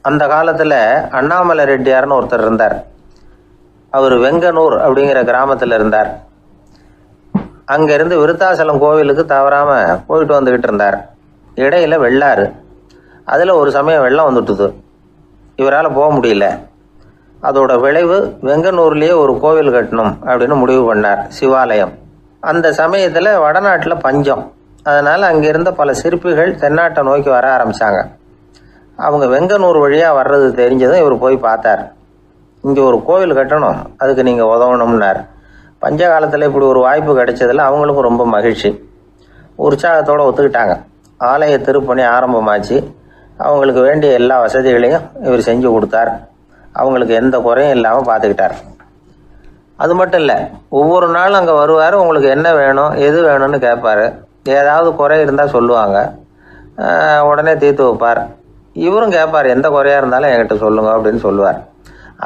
அந்த காலத்தில் அண்ணாமலை ரெட்டியார்னு ஒருத்தர் இருந்தார். அவர் வெங்கனூர் அப்படிங்கிற கிராமத்தில் இருந்தார். அங்கேருந்து விருத்தாசலம் கோவிலுக்கு தவறாமல் போயிட்டு வந்துக்கிட்டு இருந்தார். இடையில வெள்ளாறு, அதில் ஒரு சமயம் வெள்ளம் வந்துட்டுது. இவரால் போக முடியல. அதோட விளைவு வெங்கனூர்லேயே ஒரு கோவில் கட்டணும் அப்படின்னு முடிவு பண்ணார், சிவாலயம். அந்த சமயத்தில் வடநாட்டில் பஞ்சம். அதனால் அங்கே இருந்த பல சிற்பிகள் தென்னாட்டை நோக்கி வர ஆரம்பித்தாங்க. அவங்க வெங்கனூர் வழியாக வர்றது தெரிஞ்சதும் இவர் போய் பார்த்தார். இங்கே ஒரு கோவில் கட்டணும், அதுக்கு நீங்கள் உதவணும்னார். பஞ்ச காலத்தில் இப்படி ஒரு வாய்ப்பு கிடைச்சதில் அவங்களுக்கும் ரொம்ப மகிழ்ச்சி. உற்சாகத்தோடு ஒத்துக்கிட்டாங்க. ஆலய திருப்பணி ஆரம்பமாச்சு. அவங்களுக்கு வேண்டிய எல்லா வசதிகளையும் இவர் செஞ்சு கொடுத்தார். அவங்களுக்கு எந்த குறையும் இல்லாமல் பார்த்துக்கிட்டார். அது மட்டும் இல்லை, ஒவ்வொரு நாளும் அங்கே வருவார். உங்களுக்கு என்ன வேணும், எது வேணும்னு கேட்பார். ஏதாவது குறை இருந்தால் சொல்லுவாங்க, உடனே தீர்த்து வைப்பார். இவரும் கேட்பார், எந்த குறையாக இருந்தாலும் என்கிட்ட சொல்லுங்க அப்படின்னு சொல்லுவார்.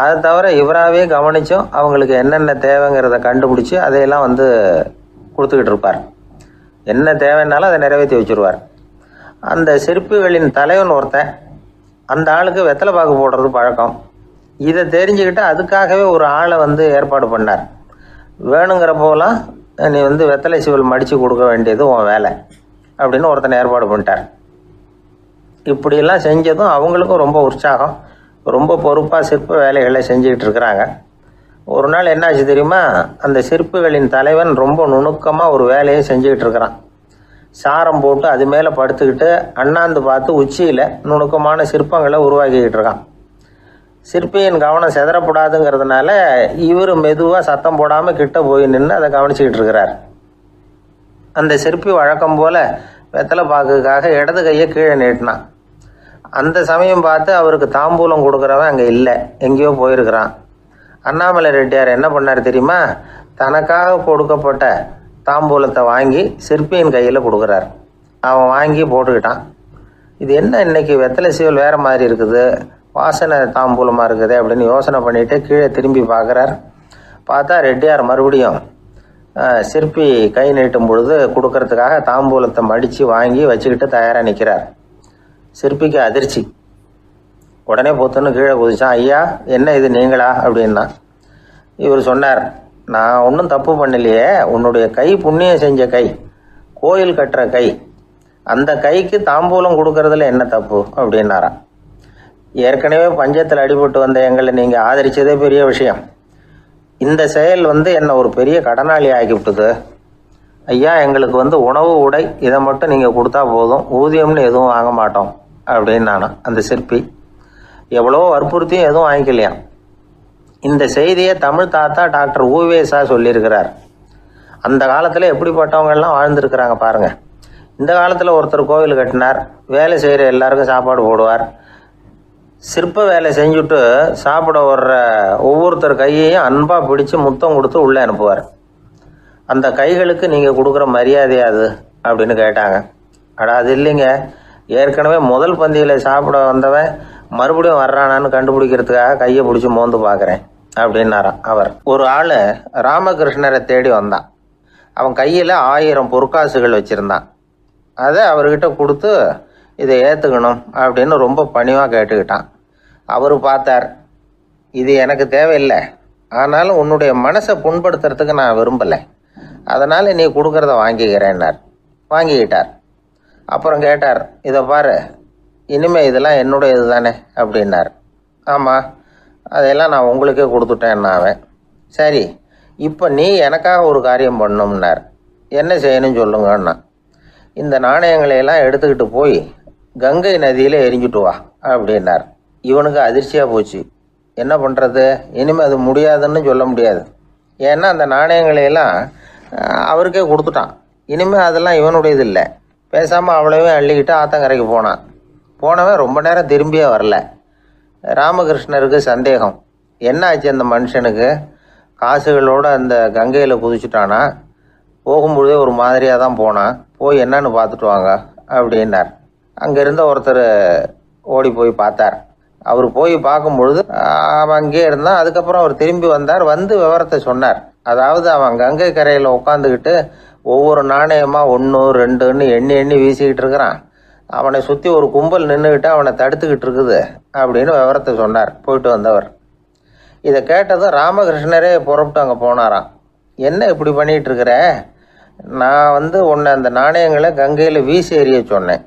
அதை தவிர இவராகவே கவனித்தும் அவங்களுக்கு என்னென்ன தேவைங்கிறத கண்டுபிடிச்சி அதையெல்லாம் கொடுத்துக்கிட்டு இருப்பார். என்ன தேவைன்னாலும் அதை நிறைவேற்றி வச்சுருவார். அந்த சிற்பிகளின் தலைவன் ஒருத்தன், அந்த ஆளுக்கு வெத்தலை பாக்கு போடுறது பழக்கம். இதை தெரிஞ்சுக்கிட்டு அதுக்காகவே ஒரு ஆளை ஏற்பாடு பண்ணார். வேணுங்கிறப்போலாம் நீ வெத்தலை சீவல் மடித்து கொடுக்க வேண்டியது உன் வேலை அப்படின்னு ஒருத்தனை ஏற்பாடு பண்ணிட்டார். இப்படியெல்லாம் செஞ்சதும் அவங்களுக்கும் ரொம்ப உற்சாகம். ரொம்ப பொறுப்பாக சிற்ப வேலைகளை செஞ்சுக்கிட்டு இருக்கிறாங்க. ஒரு நாள் என்னாச்சு தெரியுமா? அந்த சிற்பிகளின் தலைவன் ரொம்ப நுணுக்கமாக ஒரு வேலையை செஞ்சுக்கிட்டு இருக்கிறான். சாரம் போட்டு அது மேலே படுத்துக்கிட்டு அண்ணாந்து பார்த்து உச்சியில் நுணுக்கமான சிற்பங்களை உருவாக்கிக்கிட்டு இருக்கான். சிற்பியின் கவனம் செதறப்படாதுங்கிறதுனால இவர் மெதுவாக சத்தம் போடாமல் கிட்ட போய் நின்று அதை கவனிச்சிக்கிட்டு இருக்கிறார். அந்த சிற்பி வழக்கம் போல் வெத்தலை பாக்குக்காக இடது கையை கீழே நீட்டினான். அந்த சமயம் பார்த்து அவருக்கு தாம்பூலம் கொடுக்குறவன் அங்கே இல்லை, எங்கேயோ போயிருக்கிறான். அண்ணாமலை ரெட்டியார் என்ன பண்ணார் தெரியுமா? தனக்காக கொடுக்கப்பட்ட தாம்பூலத்தை வாங்கி சிற்பியின் கையில் கொடுக்குறார். அவன் வாங்கி போட்டுக்கிட்டான். இது என்ன இன்னைக்கு வெத்தலை சீவல் வேறு மாதிரி இருக்குது, வாசனை தாம்பூலமாக இருக்குது அப்படின்னு யோசனை பண்ணிவிட்டு கீழே திரும்பி பார்க்குறார். பார்த்தா ரெட்டியார் மறுபடியும் சிற்பி கை நீட்டும் பொழுது கொடுக்கறதுக்காக தாம்பூலத்தை மடித்து வாங்கி வச்சுக்கிட்டு தயாராக நிற்கிறார். சிற்பிக்கு அதிர்ச்சி. உடனே பொத்துன்னு கீழே குதிச்சான். ஐயா, என்ன இது நீங்களா அப்படின்னா. இவர் சொன்னார், நான் ஒன்றும் தப்பு பண்ணலையே, உன்னுடைய கை புண்ணியம் செஞ்ச கை, கோயில் கட்டுற கை, அந்த கைக்கு தாம்பூலம் கொடுக்கறதுல என்ன தப்பு அப்படின்னாராம். ஏற்கனவே பஞ்சத்தில் அடிபட்டு வந்த எங்களை நீங்கள் ஆதரித்ததே பெரிய விஷயம். இந்த செயல் என்னை ஒரு பெரிய கடனாளி ஆகிவிட்டுது. ஐயா, எங்களுக்கு உணவு உடை இதை மட்டும் நீங்கள் கொடுத்தா போதும், ஊதியம்னு எதுவும் வாங்க மாட்டோம் அப்படின்னு நானும். அந்த சிற்பி எவ்வளோ வற்புறுத்தியும் எதுவும் வாங்கிக்கலையாம். இந்த செய்தியை தமிழ் தாத்தா டாக்டர் ஊவேசா சொல்லியிருக்கிறார். அந்த காலத்தில் எப்படிப்பட்டவங்கெல்லாம் வாழ்ந்துருக்கிறாங்க பாருங்கள். இந்த காலத்தில் ஒருத்தர் கோவில் கட்டினார், வேலை செய்கிற எல்லாருக்கும் சாப்பாடு போடுவார். சிற்ப வேலை செஞ்சுட்டு சாப்பிட வர்ற ஒவ்வொருத்தர் கையையும் அன்பாக பிடிச்சி முத்தம் கொடுத்து உள்ளே அனுப்புவார். அந்த கைகளுக்கு நீங்கள் கொடுக்குற மரியாதையா அது அப்படின்னு கேட்டாங்க. அது இல்லைங்க, ஏற்கனவே முதல் பந்தியில் சாப்பிட வந்தவன் மறுபடியும் வர்றானான்னு கண்டுபிடிக்கிறதுக்காக கையை பிடிச்சி மோந்து பார்க்குறேன் அப்படின்னாராம் அவர். ஒரு ஆள் ராமகிருஷ்ணரை தேடி வந்தான். அவன் கையில் 1000 பொற்காசுகள் வச்சுருந்தான். அதை அவர்கிட்ட கொடுத்து இதை ஏற்றுக்கணும் அப்படின்னு ரொம்ப பணிவாக கேட்டுக்கிட்டான். அவர் பார்த்தார், இது எனக்கு தேவையில்லை, ஆனாலும் உன்னுடைய மனசை புண்படுத்துறதுக்கு நான் விரும்பலை, அதனால் நீ கொடுக்குறத வாங்கிக்கிறேன்னார். வாங்கிக்கிட்டார். அப்புறம் கேட்டார், இதை பாரு, இனிமேல் இதெல்லாம் என்னுடைய இது தானே அப்படின்னார். ஆமாம், அதையெல்லாம் நான் உங்களுக்கே கொடுத்துட்டேன்னா அவன். சரி, இப்போ நீ எனக்காக ஒரு காரியம் பண்ணணும்னார். என்ன செய்யணும்னு சொல்லுங்கன்னா, இந்த நாணயங்களையெல்லாம் எடுத்துக்கிட்டு போய் கங்கை நதியில் எரிஞ்சுட்டு வா அப்படின்னார். இவனுக்கு அதிர்ச்சியாக போச்சு. என்ன பண்ணுறது, இனிமேல் அது முடியாதுன்னு சொல்ல முடியாது. ஏன்னா அந்த நாணயங்களையெல்லாம் அவருக்கே கொடுத்துட்டான். இனிமேல் அதெல்லாம் இவனுடையது இல்லை. பேசாமல் அவ்வளோவே அள்ளிக்கிட்டு ஆத்தங்கரைக்கு போனான். போனவன் ரொம்ப நேரம் திரும்பியே வரல. ராமகிருஷ்ணருக்கு சந்தேகம், என்ன ஆச்சு அந்த மனுஷனுக்கு, காசுகளோடு அந்த கங்கையில் குதிச்சுட்டானா, போகும்பொழுதே ஒரு மாதிரியாக தான் போனான், போய் என்னன்னு பார்த்துட்டு வாங்க அப்படின்னார். அங்கே இருந்த ஒருத்தர் ஓடி போய் பார்த்தார். அவர் போய் பார்க்கும்பொழுது அவன் அங்கேயே இருந்தான். அதுக்கப்புறம் அவர் திரும்பி வந்தார். விவரத்தை சொன்னார். அதாவது அவன் கங்கை கரையில் உட்காந்துக்கிட்டு ஒவ்வொரு நாணயமாக 1 2ன்னு எண்ணி வீசிக்கிட்டு இருக்கிறான். அவனை சுற்றி ஒரு கும்பல் நின்றுக்கிட்டு அவனை தடுத்துக்கிட்டு இருக்குது அப்படின்னு விவரத்தை சொன்னார் போயிட்டு வந்தவர். இதை கேட்டதும் ராமகிருஷ்ணரே புறப்பட்டு அங்கே போனாராம். என்ன இப்படி பண்ணிகிட்டு இருக்கிற? நான் உன்னை அந்த நாணயங்களை கங்கையில் வீசி எறிய சொன்னேன்,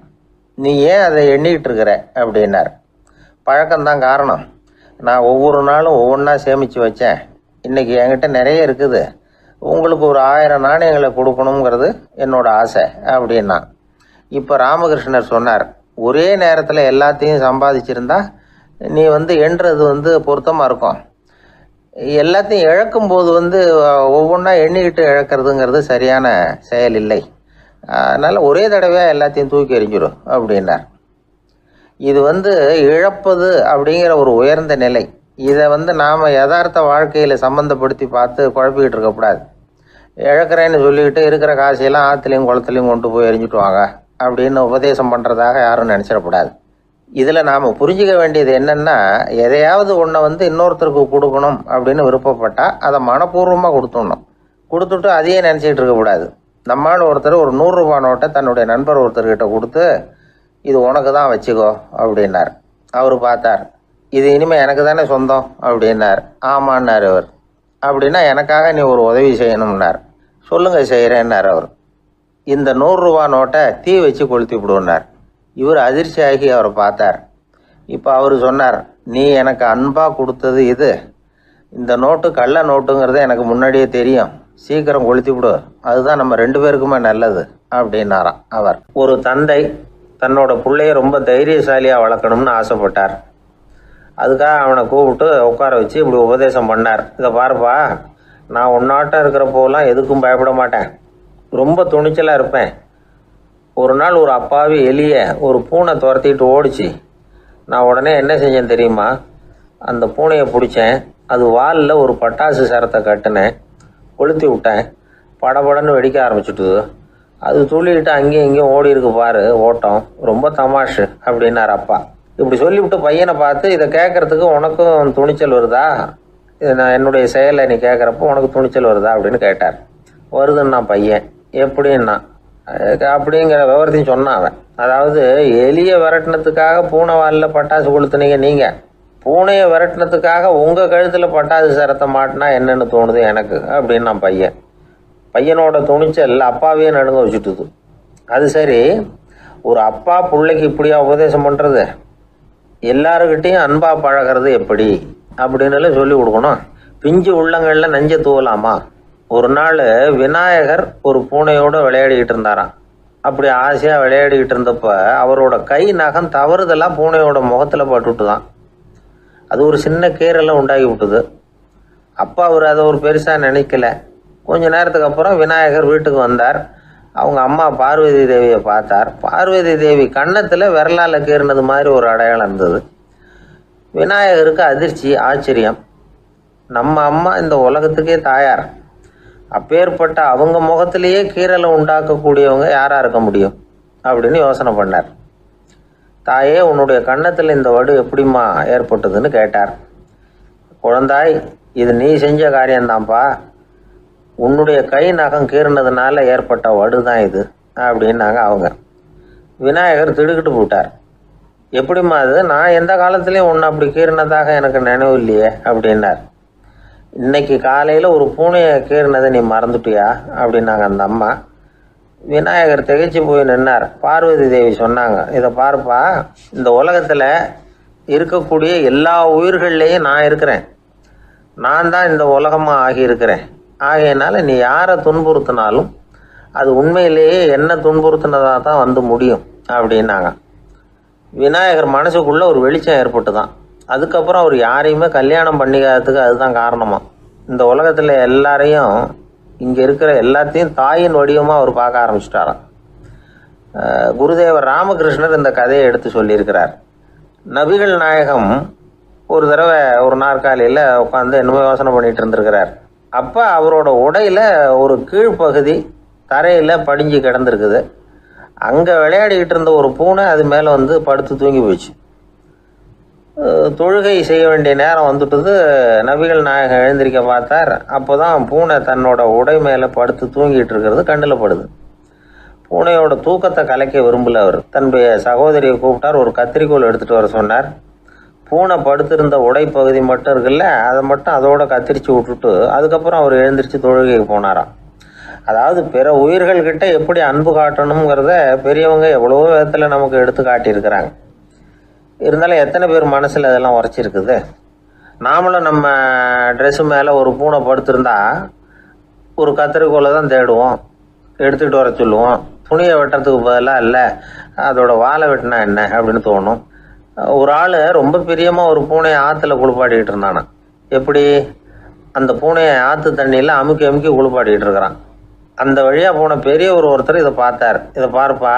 நீ ஏன் அதை எண்ணிக்கிட்டு இருக்கிற அப்படின்னார். பழக்கம்தான் காரணம். நான் ஒவ்வொரு நாளும் ஒவ்வொன்றா சேமித்து வச்சேன். இன்றைக்கி என்கிட்ட நிறைய இருக்குது. உங்களுக்கு ஒரு 1000 நாணயங்களை கொடுக்கணுங்கிறது என்னோட ஆசை அப்படின்னா. இப்போ ராமகிருஷ்ணர் சொன்னார், ஒரே நேரத்தில் எல்லாத்தையும் சம்பாதிச்சிருந்தா நீ எண்ணுறது பொருத்தமாக இருக்கும். எல்லாத்தையும் இழக்கும்போது ஒவ்வொன்றா எண்ணிக்கிட்டு இழக்கிறதுங்கிறது சரியான செயல் இல்லை. அதனால் ஒரே தடவையாக எல்லாத்தையும் தூக்கி எறிஞ்சிடும் அப்படின்னார். இது இழப்பது அப்படிங்கிற ஒரு உயர்ந்த நிலை. இதை நாம் யதார்த்த வாழ்க்கையில் சம்மந்தப்படுத்தி பார்த்து குழப்பிக்கிட்டு இருக்கக்கூடாது. இழக்கிறேன்னு சொல்லிக்கிட்டு இருக்கிற காசையெல்லாம் ஆற்றுலையும் குளத்துலையும் கொண்டு போய் எரிஞ்சிட்டு வாங்க அப்படின்னு உபதேசம் பண்ணுறதாக யாரும் நினச்சிடக்கூடாது. இதில் நாம் புரிஞ்சிக்க வேண்டியது என்னென்னா, எதையாவது ஒன்றை இன்னொருத்தருக்கு கொடுக்கணும் அப்படின்னு விருப்பப்பட்டால் அதை மனப்பூர்வமாக கொடுத்துடணும். கொடுத்துட்டு அதையே நினச்சிக்கிட்டு இருக்கக்கூடாது. நம்மால் ஒருத்தர் ஒரு 100 ரூபா நோட்டை தன்னுடைய நண்பர் ஒருத்தர்கிட்ட கொடுத்து, இது உனக்கு தான் வச்சுக்கோ அப்படின்னார். அவர் பார்த்தார், இது இனிமேல் எனக்கு தானே சொந்தம் அப்படின்னார். ஆமான்னார் அவர். அப்படின்னா எனக்காக நீ ஒரு உதவி செய்யணும்னார். சொல்லுங்கள் செய்கிறேன்னார் அவர். இந்த 100 ரூபா நோட்டை தீ வச்சு கொளுத்தி விடுனார். இவர் அதிர்ச்சியாகி அவரை பார்த்தார். இப்போ அவர் சொன்னார், நீ எனக்கு அன்பாக கொடுத்தது இது. இந்த நோட்டு கள்ள நோட்டுங்கிறது எனக்கு முன்னாடியே தெரியும். சீக்கிரம் கொளுத்தி விடு, அதுதான் நம்ம 2 பேருக்குமே நல்லது அப்படின்னாராம் அவர். ஒரு தந்தை தன்னோட பிள்ளைய ரொம்ப தைரியசாலியாக வளர்க்கணும்னு ஆசைப்பட்டார். அதுக்காக அவனை கூப்பிட்டு உட்கார வச்சு இப்படி உபதேசம் பண்ணார். இதை பாருப்பா, நான் உன்னாட்டம் இருக்கிறப்போலாம் எதுக்கும் பயப்பட மாட்டேன், ரொம்ப துணிச்சலாக இருப்பேன். ஒரு நாள் ஒரு அப்பாவி எலிய ஒரு பூனை துரத்திட்டு ஓடிச்சு. நான் உடனே என்ன செஞ்சேன் தெரியுமா? அந்த பூனையை பிடிச்சேன், அது வாலில் ஒரு பட்டாசு சரத்தை கட்டினேன், கொளுத்தி விட்டேன். படபடன்னு வெடிக்க ஆரம்பிச்சுட்டுது. அது துள்ளிக்கிட்டு அங்கேயும் இங்கேயும் ஓடி இருக்கு பாரு ஓட்டம், ரொம்ப தமாஷு அப்படின்னார் அப்பா. இப்படி சொல்லிவிட்டு பையனை பார்த்து, இதை கேட்கறதுக்கு உனக்கும் துணிச்சல் வருதா? நான் என்னுடைய செயலை நீ கேட்குறப்போ உனக்கு துணிச்சல் வருதா அப்படின்னு கேட்டார். வருதுன்னா பையன். எப்படின்னா அப்படிங்கிற விவரத்தையும் சொன்னான் அவன். அதாவது எலியை விரட்டினத்துக்காக பூனை வாலில் பட்டாசு கொளுத்துனீங்க நீங்கள், பூனையை விரட்டினத்துக்காக உங்கள் கழுத்தில் பட்டாசு சரத்தை மாட்டினா என்னென்னு தோணுது எனக்கு அப்படின்னு நான் பையன். பையனோட துணிச்சல் அப்பாவே நடுங்க வச்சுட்டுது. அது சரி, ஒரு அப்பா பிள்ளைக்கு இப்படியா உபதேசம் பண்ணுறது? எல்லாருக்கிட்டையும் அன்பாக பழகிறது எப்படி அப்படின்னு சொல்லி கொடுக்கணும். பிஞ்சு உள்ளங்களில் நஞ்சை தூவலாமா? ஒரு நாள் விநாயகர் ஒரு பூனையோடு விளையாடிக்கிட்டு இருந்தாராம். அப்படி ஆசையாக விளையாடிக்கிட்டு இருந்தப்ப அவரோட கை நகம் தவறுதெல்லாம் பூனையோட முகத்தில் பட்டுவிட்டு தான். அது ஒரு சின்ன கீறலை உண்டாகி விட்டுது. அப்பா அவர் அதை ஒரு பெருசாக நினைக்கல. கொஞ்ச நேரத்துக்கு அப்புறம் விநாயகர் வீட்டுக்கு வந்தார். அவங்க அம்மா பார்வதி தேவியை பார்த்தார். பார்வதி தேவி கன்னத்தில் விரலால் கீறினது மாதிரி ஒரு அடையாளம் இருந்தது. விநாயகருக்கு அதிர்ச்சி, ஆச்சரியம். நம்ம அம்மா இந்த உலகத்துக்கே தாயார், அப்பேற்பட்ட அவங்க முகத்திலேயே கீறலை உண்டாக்கக்கூடியவங்க யாராக இருக்க முடியும் அப்படின்னு யோசனை பண்ணார். தாயே, உன்னுடைய கன்னத்தில் இந்த வடு எப்படிம்மா ஏற்பட்டதுன்னு கேட்டார். குழந்தாய், இது நீ செஞ்ச காரியம்தான்ப்பா, உன்னுடைய கை நகம் கீறினதுனால ஏற்பட்ட வடு தான் இது அப்படின்னாங்க அவங்க. விநாயகர் திடுக்கிட்டு போட்டார். எப்படிம்மா அது? நான் எந்த காலத்துலேயும் ஒன்று அப்படி கீறினதாக எனக்கு நினைவு இல்லையே அப்படின்னார். இன்னைக்கு காலையில் ஒரு பூனையை கீறினதை நீ மறந்துட்டியா அப்படின்னாங்க அந்த அம்மா. விநாயகர் திகைச்சு போய் நின்னார். பார்வதி தேவி சொன்னாங்க, இதை பாருப்பா, இந்த உலகத்தில் இருக்கக்கூடிய எல்லா உயிர்கள்லேயும் நான் இருக்கிறேன். நான் தான் இந்த உலகமாக ஆகியிருக்கிறேன். ஆகையினால நீ யாரை துன்புறுத்தினாலும் அது உண்மையிலேயே என்ன துன்புறுத்தினதாக தான் முடியும் அப்படின்னாங்க. விநாயகர் மனசுக்குள்ளே ஒரு வெளிச்சம் ஏற்பட்டு தான். அதுக்கப்புறம் அவர் யாரையுமே கல்யாணம் பண்ணிக்காததுக்கு அதுதான் காரணமாக. இந்த உலகத்தில் எல்லாரையும், இங்கே இருக்கிற எல்லாத்தையும் தாயின் வடிவமாக அவர் பார்க்க ஆரம்பிச்சிட்டாராம். குருதேவர் ராமகிருஷ்ணர் இந்த கதையை எடுத்து சொல்லியிருக்கிறார். நபிகள் நாயகம் ஒரு தடவை ஒரு நாற்காலியில் உட்காந்து என்னமோ யோசனை பண்ணிகிட்டு இருந்திருக்கிறார். அப்போ அவரோட உடையில் ஒரு கீழ்ப்பகுதி தரையில் படிஞ்சு கிடந்திருக்குது. அங்கே விளையாடிக்கிட்டு இருந்த ஒரு பூனை அது மேலே படுத்து தூங்கி போச்சு. தொழுகை செய்ய வேண்டிய நேரம் வந்துட்டது. நபிகள் நாயகம் எழுந்திருக்க பார்த்தார். அப்போ தான் பூனை தன்னோட உடை மேலே படுத்து தூங்கிட்டு இருக்கிறது கண்ணில் படுது. பூனையோட தூக்கத்தை கலைக்க விரும்பல. அவர் தன்னுடைய சகோதரியை கூப்பிட்டார். ஒரு கத்திரிக்கோல் எடுத்துகிட்டு வர சொன்னார். பூனை படுத்திருந்த உடைப்பகுதி மட்டும் இருக்குல்ல, அதை மட்டும் அதோட கத்திரிச்சு விட்டுட்டு அதுக்கப்புறம் அவர் எழுந்திரிச்சு தொழுகைக்கு போனாராம். அதாவது பிற உயிர்கள்கிட்ட எப்படி அன்பு காட்டணுங்கிறத பெரியவங்க எவ்வளவோ விதத்தில் நமக்கு எடுத்து காட்டியிருக்கிறாங்க. இருந்தாலும் எத்தனை பேர் மனசில் அதெல்லாம் உரைச்சிருக்குது? நாமளும் நம்ம ட்ரெஸ்ஸு மேலே ஒரு பூனை படுத்திருந்தா ஒரு கத்திரிக்கோலை தான் தேடுவோம், எடுத்துகிட்டு வர சொல்லுவோம். துணியை வெட்டுறதுக்கு பதிலாக இல்லை அதோட வாழை வெட்டினா என்ன அப்படின்னு தோணும். ஒரு ஆள் ரொம்ப பிரியமாக ஒரு பூனையை ஆற்றுல குளிப்பாட்டிக்கிட்டு இருந்தானா. எப்படி? அந்த பூனையை ஆற்று தண்ணியில் அமுக்கி அமுக்கி குளிப்பாட்டிக்கிட்டு இருக்கிறான். அந்த வழியாக போன ஒருத்தர் இதை பார்த்தார். இதை பார்ப்பா,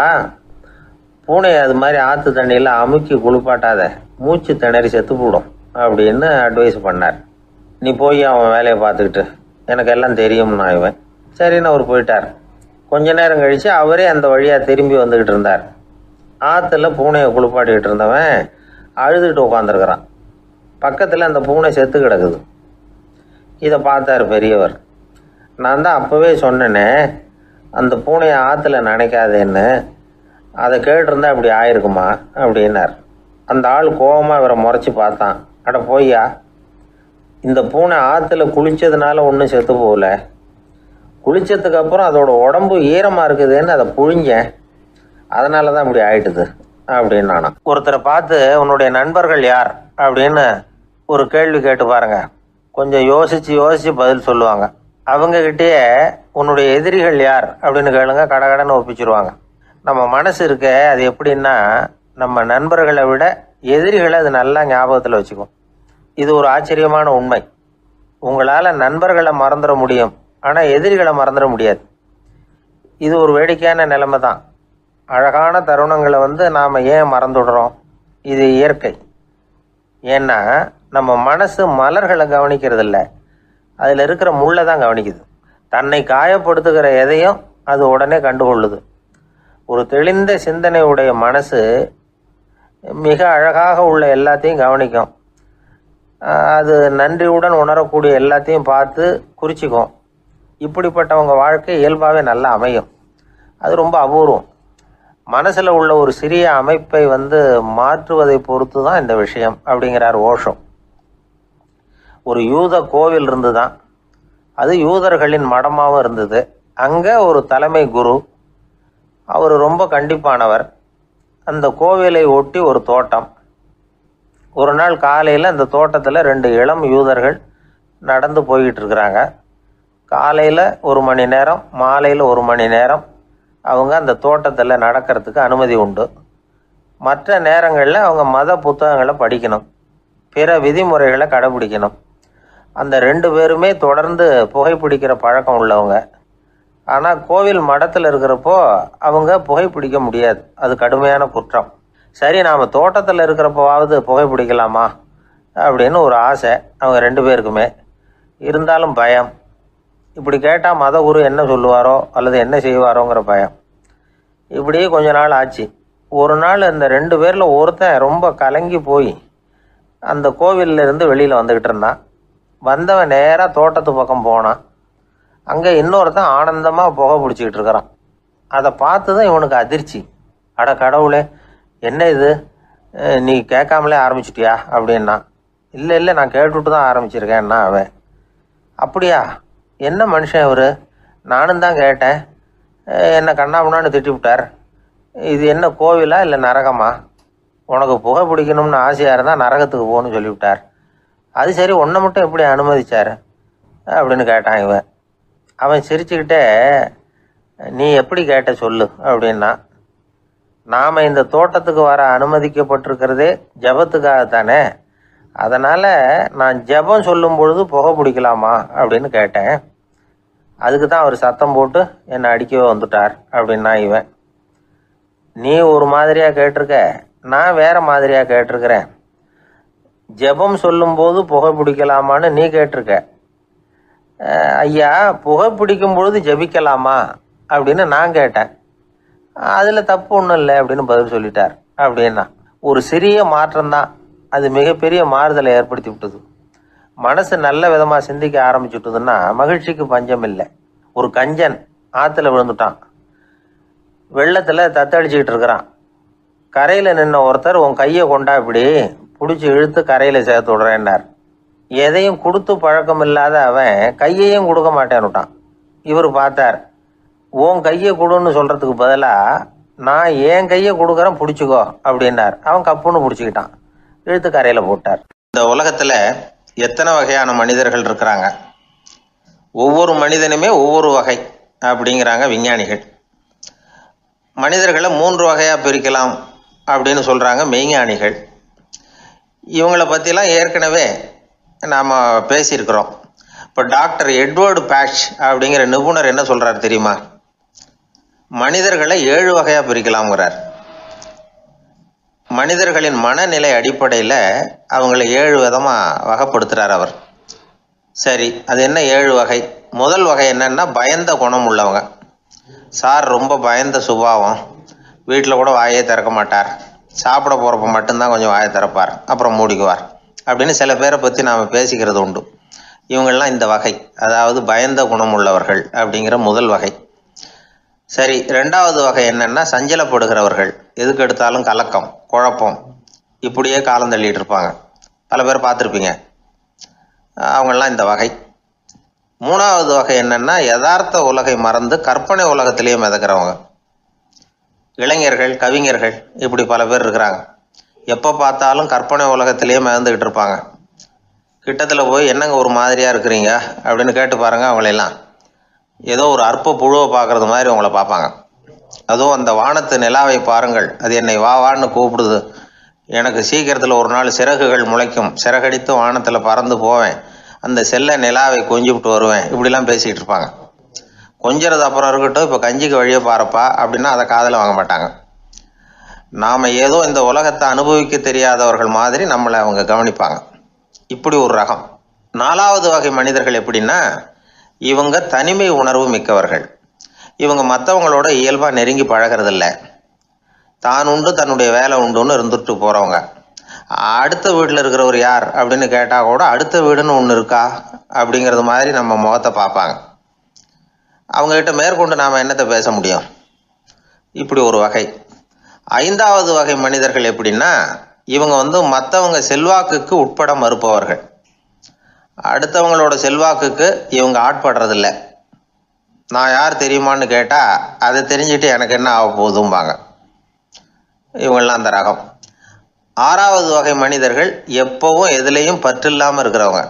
பூனையை அது மாதிரி ஆற்று தண்ணியில் அமுக்கி குளிப்பாட்டாத, மூச்சு திணறி செத்து போடும் அப்படின்னு அட்வைஸ் பண்ணார். நீ போய் அவன் வேலையை பார்த்துக்கிட்டு, எனக்கு எல்லாம் தெரியும்னா இவன். சரின்னு அவர் போயிட்டார். கொஞ்ச நேரம் கழித்து அவரே அந்த வழியாக திரும்பி வந்துக்கிட்டு இருந்தார். ஆற்றுல பூனையை குளிப்பாட்டிக்கிட்டு இருந்தவன் அழுதுகிட்டு உட்காந்துருக்கிறான். பக்கத்தில் அந்த பூனை செத்து கிடக்குது. இதை பார்த்தார் பெரியவர். நான் தான் அப்போவே சொன்னேனே அந்த பூனையை ஆற்றுல நினைக்காதேன்னு, அதை கேட்டிருந்தா இப்படி ஆயிருக்குமா அப்படின்னார். அந்த ஆள் கோபமாக இவரை முறைச்சி பார்த்தான். அட போய்யா, இந்த பூனை ஆற்றுல குளித்ததுனால ஒன்றும் செத்து போகல, குளித்ததுக்கு அப்புறம் அதோட உடம்பு ஈரமாக இருக்குதுன்னு அதை புழிஞ்சேன், அதனால தான் இப்படி ஆயிட்டுது அப்படின்னு நானா. ஒருத்தரை பார்த்து உன்னுடைய நண்பர்கள் யார் அப்படின்னு ஒரு கேள்வி கேட்டு பாருங்க. கொஞ்சம் யோசித்து பதில் சொல்லுவாங்க. அவங்கக்கிட்டேயே உன்னுடைய எதிரிகள் யார் அப்படின்னு கேளுங்க, கடகடன்னு ஒப்பிச்சிருவாங்க. நம்ம மனசு இருக்க அது எப்படின்னா, நம்ம நண்பர்களை விட எதிரிகளை அது நல்லா ஞாபகத்தில் வச்சுக்கும். இது ஒரு ஆச்சரியமான உண்மை. உங்களால் நண்பர்களை மறந்துட முடியும், ஆனால் எதிரிகளை மறந்துட முடியாது. இது ஒரு வேடிக்கையான நிலைமை தான். அழகான தருணங்களை நாம் ஏன் மறந்துடுறோம்? இது இயற்கை. ஏன்னா நம்ம மனசு மலர்களை கவனிக்கிறது இல்லை, அதில் இருக்கிற முள்ளை தான் கவனிக்குது. தன்னை காயப்படுத்துகிற எதையும் அது உடனே கண்டுகொள்ளுது. ஒரு தெளிந்த சிந்தனை உடைய மனசு மிக அழகாக உள்ள எல்லாத்தையும் கவனிக்கும். அது நன்றியுடன் உணரக்கூடிய எல்லாத்தையும் பார்த்து குறிச்சிக்கும். இப்படிப்பட்டவங்க வாழ்க்கை இயல்பாகவே நல்லா அமையும். அது ரொம்ப அபூர்வம். மனசில் உள்ள ஒரு சிறிய அமைப்பை மாற்றுவதை பொறுத்து தான் இந்த விஷயம் அப்படிங்கிறார் ஓஷோ. ஒரு யூத கோவில் இருந்து தான், அது யூதர்களின் மடமாகவும் இருந்தது. அங்கே ஒரு தலைமை குரு, அவர் ரொம்ப கண்டிப்பானவர். அந்த கோவிலை ஒட்டி ஒரு தோட்டம். ஒரு நாள் காலையில் அந்த தோட்டத்தில் 2 இளம் யூதர்கள் நடந்து போய்கிட்டு இருக்கிறாங்க. காலையில் 1 மணி நேரம், மாலையில் 1 மணி நேரம் அவங்க அந்த தோட்டத்தில் நடக்கிறதுக்கு அனுமதி உண்டு. மற்ற நேரங்களில் அவங்க மத புத்தகங்களை படிக்கணும், பிற விதிமுறைகளை கடைபிடிக்கணும். அந்த 2 பேருமே தொடர்ந்து புகைப்பிடிக்கிற பழக்கம் உள்ளவங்க. ஆனால் கோவில் மடத்தில் இருக்கிறப்போ அவங்க புகைப்பிடிக்க முடியாது, அது கடுமையான குற்றம். சரி, நாம் தோட்டத்தில் இருக்கிறப்போவாவது புகைப்பிடிக்கலாமா அப்படின்னு ஒரு ஆசை அவங்க 2 பேருக்குமே. இருந்தாலும் பயம். இப்படி கேட்டால் மதகுரு என்ன சொல்லுவாரோ அல்லது என்ன செய்வாரோங்கிற பயம். இப்படியே கொஞ்ச நாள் ஆச்சு. ஒரு நாள் இந்த 2 பேரில் ஒருத்தன் ரொம்ப கலங்கி போய் அந்த கோவிலில் இருந்து வெளியில் வந்துக்கிட்டு இருந்தான். வந்தவன் நேராக தோட்டத்து பக்கம் போனான். அங்கே இன்னொருத்தன் ஆனந்தமாக புகை பிடிச்சிக்கிட்டு இருக்கிறான். அதை பார்த்து தான் இவனுக்கு அதிர்ச்சி. அட கடவுளே, என்ன இது, நீ கேட்காமலே ஆரம்பிச்சிட்டியா அப்படின்னா. இல்லை நான் கேட்டுவிட்டு தான் ஆரம்பிச்சிருக்கேன்னா அவன். அப்படியா, என்ன மனுஷன் இவர், நானும் தான் கேட்டேன், என்னை கண்ணாமுன்னான்னு திட்டிவிட்டார். இது என்ன கோவிலா இல்லை நரகமா? உனக்கு புகை பிடிக்கணும்னு ஆசையாக இருந்தால் நரகத்துக்கு போகணும்னு சொல்லிவிட்டார். அது சரி, உன்னை மட்டும் எப்படி அனுமதிச்சார் அப்படின்னு கேட்டான் இவன். அவன் சிரிச்சுக்கிட்டே, நீ எப்படி கேட்ட சொல்லு அப்படின்னா. நாம் இந்த தோட்டத்துக்கு வர அனுமதிக்கப்பட்டிருக்கிறதே ஜபத்துக்காகத்தானே, அதனால் நான் ஜபம் சொல்லும் பொழுது புகை பிடிக்கலாமா அப்படின்னு கேட்டேன். அதுக்கு தான் அவர் சத்தம் போட்டு என்னை அடிக்கவே வந்துட்டார் அப்படின்னா இவன். நீ ஒரு மாதிரியாக கேட்டிருக்க, நான் வேறு மாதிரியாக கேட்டிருக்கிறேன். ஜெபம் சொல்லும்போது புகை பிடிக்கலாமான்னு நீ கேட்டிருக்க. ஐயா, புகை பிடிக்கும் பொழுது ஜெபிக்கலாமா அப்படின்னு நான் கேட்டேன். அதில் தப்பு ஒன்றும் இல்லை அப்படின்னு பதில் சொல்லிட்டார் அப்படின்னா. ஒரு சிறிய மாற்றம்தான் அது மிகப்பெரிய மாறுதலை ஏற்படுத்தி விட்டது. மனசு நல்ல விதமாக சிந்திக்க ஆரம்பிச்சுட்டுதுன்னா மகிழ்ச்சிக்கு பஞ்சம் இல்லை. ஒரு கஞ்சன் ஆற்றுல விழுந்துட்டான். வெள்ளத்தில் தத்தளிச்சுக்கிட்டு இருக்கிறான். கரையில் நின்ன ஒருத்தர் உன் கையை கொண்டா இப்படி பிடிச்சி இழுத்து கரையில் சேர்த்து விடுறேன்னார். எதையும் கொடுத்து பழக்கம் இல்லாத அவன் கையையும் கொடுக்க மாட்டேன்னுட்டான். இவர் பார்த்தார், உன் கையை கொடுன்னு சொல்கிறதுக்கு பதிலாக நான் என் கையை கொடுக்குறேன் பிடிச்சிக்கோ அப்படின்னார். அவன் கப்புன்னு பிடிச்சிக்கிட்டான், இழுத்து கரையில் போட்டார். இந்த உலகத்தில் எத்தனை வகையான மனிதர்கள் இருக்கிறாங்க, ஒவ்வொரு மனிதனுமே ஒவ்வொரு வகை அப்படிங்கிறாங்க விஞ்ஞானிகள். மனிதர்களை 3 வகையாக பிரிக்கலாம் அப்படின்னு சொல்கிறாங்க மெய்ஞானிகள். இவங்களை பற்றிலாம் ஏற்கனவே நாம் பேசியிருக்கிறோம். இப்போ டாக்டர் எட்வர்டு பேட்ச் அப்படிங்கிற நிபுணர் என்ன சொல்கிறார் தெரியுமா? மனிதர்களை 7 வகையாக பிரிக்கலாம்ங்கிறார். மனிதர்களின் மனநிலை அடிப்படையில் அவங்கள 7 விதமாக வகைப்படுத்துகிறார் அவர். சரி, அது என்ன 7 வகை? முதல் வகை என்னன்னா பயந்த குணம் உள்ளவங்க. சார் ரொம்ப பயந்த சுபாவம், வீட்டில் கூட வாயே திறக்க மாட்டார், சாப்பிட போகிறப்ப மட்டும்தான் கொஞ்சம் வாயை திறப்பார், அப்புறம் மூடிக்குவார் அப்படின்னு சில பேரை பற்றி நாம் பேசிக்கிறது உண்டு. இவங்கெல்லாம் இந்த வகை, அதாவது பயந்த குணம் உள்ளவர்கள் அப்படிங்கிற முதல் வகை. சரி, 2வது வகை என்னன்னா சஞ்சலப்படுகிறவர்கள், எதுக்கு எடுத்தாலும் கலக்கம் குழப்பம், இப்படியே காலம் தள்ளிட்டு இருப்பாங்க. பல பேர் பார்த்துருப்பீங்க. அவங்கெல்லாம் இந்த வகை. 3வது வகை என்னன்னா யதார்த்த உலகை மறந்து கற்பனை உலகத்திலேயே மிதக்கிறவங்க. இளைஞர்கள், கவிஞர்கள், இப்படி பல பேர் இருக்கிறாங்க. எப்போ பார்த்தாலும் கற்பனை உலகத்திலேயே மிதந்துக்கிட்டு இருப்பாங்க. கிட்டத்தில் போய் என்னங்க ஒரு மாதிரியாக இருக்கிறீங்க அப்படின்னு கேட்டு பாருங்க, அவங்களெல்லாம் ஏதோ ஒரு அற்ப புழுவை பார்க்குறது மாதிரி அவங்கள பார்ப்பாங்க. அதுவும் அந்த வானத்து நிலாவை பாருங்கள், அது என்னை வா வான்னு கூப்பிடுது, எனக்கு சீக்கிரத்தில் ஒரு நாள் சிறகுகள் முளைக்கும், சிறகடித்து வானத்தில் பறந்து போவேன், அந்த செல்ல நிலாவை கொஞ்சிவிட்டு வருவேன், இப்படிலாம் பேசிகிட்டு இருப்பாங்க. கொஞ்சிறது அப்புறம் இருக்கட்டும், இப்போ கஞ்சிக்கு வழியே பாருப்பா அப்படின்னா அதை காதில் வாங்க மாட்டாங்க. நாம் ஏதோ இந்த உலகத்தை அனுபவிக்க தெரியாதவர்கள் மாதிரி நம்மளை அவங்க கவனிப்பாங்க. இப்படி ஒரு ரகம். 4வது வகை மனிதர்கள் எப்படின்னா, இவங்க தனிமை உணர்வு மிக்கவர்கள். இவங்க மற்றவங்களோட இயல்பாக நெருங்கி பழகிறதில்ல, தான் உண்டு தன்னுடைய வேலை உண்டுன்னு இருந்துட்டு போகிறவங்க. அடுத்த வீட்டில் இருக்கிறவர் யார் அப்படின்னு கேட்டால் கூட அடுத்த வீடுன்னு ஒன்று இருக்கா அப்படிங்கிறது மாதிரி நம்ம முகத்தை பார்ப்பாங்க. அவங்ககிட்ட மேற்கொண்டு நாம் என்னத்தை பேச முடியும்? இப்படி ஒரு வகை. 5வது வகை மனிதர்கள் எப்படின்னா, இவங்க மற்றவங்க செல்வாக்குக்கு உட்பட மறுப்பவர்கள். அடுத்தவங்களோட செல்வாக்குக்கு இவங்க ஆட்படுறதில்ல. நான் யார் தெரியுமான்னு கேட்டால் அதை தெரிஞ்சுட்டு எனக்கு என்ன ஆக போகுதும்பாங்க. இவங்கெல்லாம் அந்த ரகம். 6வது வகை மனிதர்கள் எப்பவும் எதுலேயும் பற்றில்லாமல் இருக்கிறவங்க.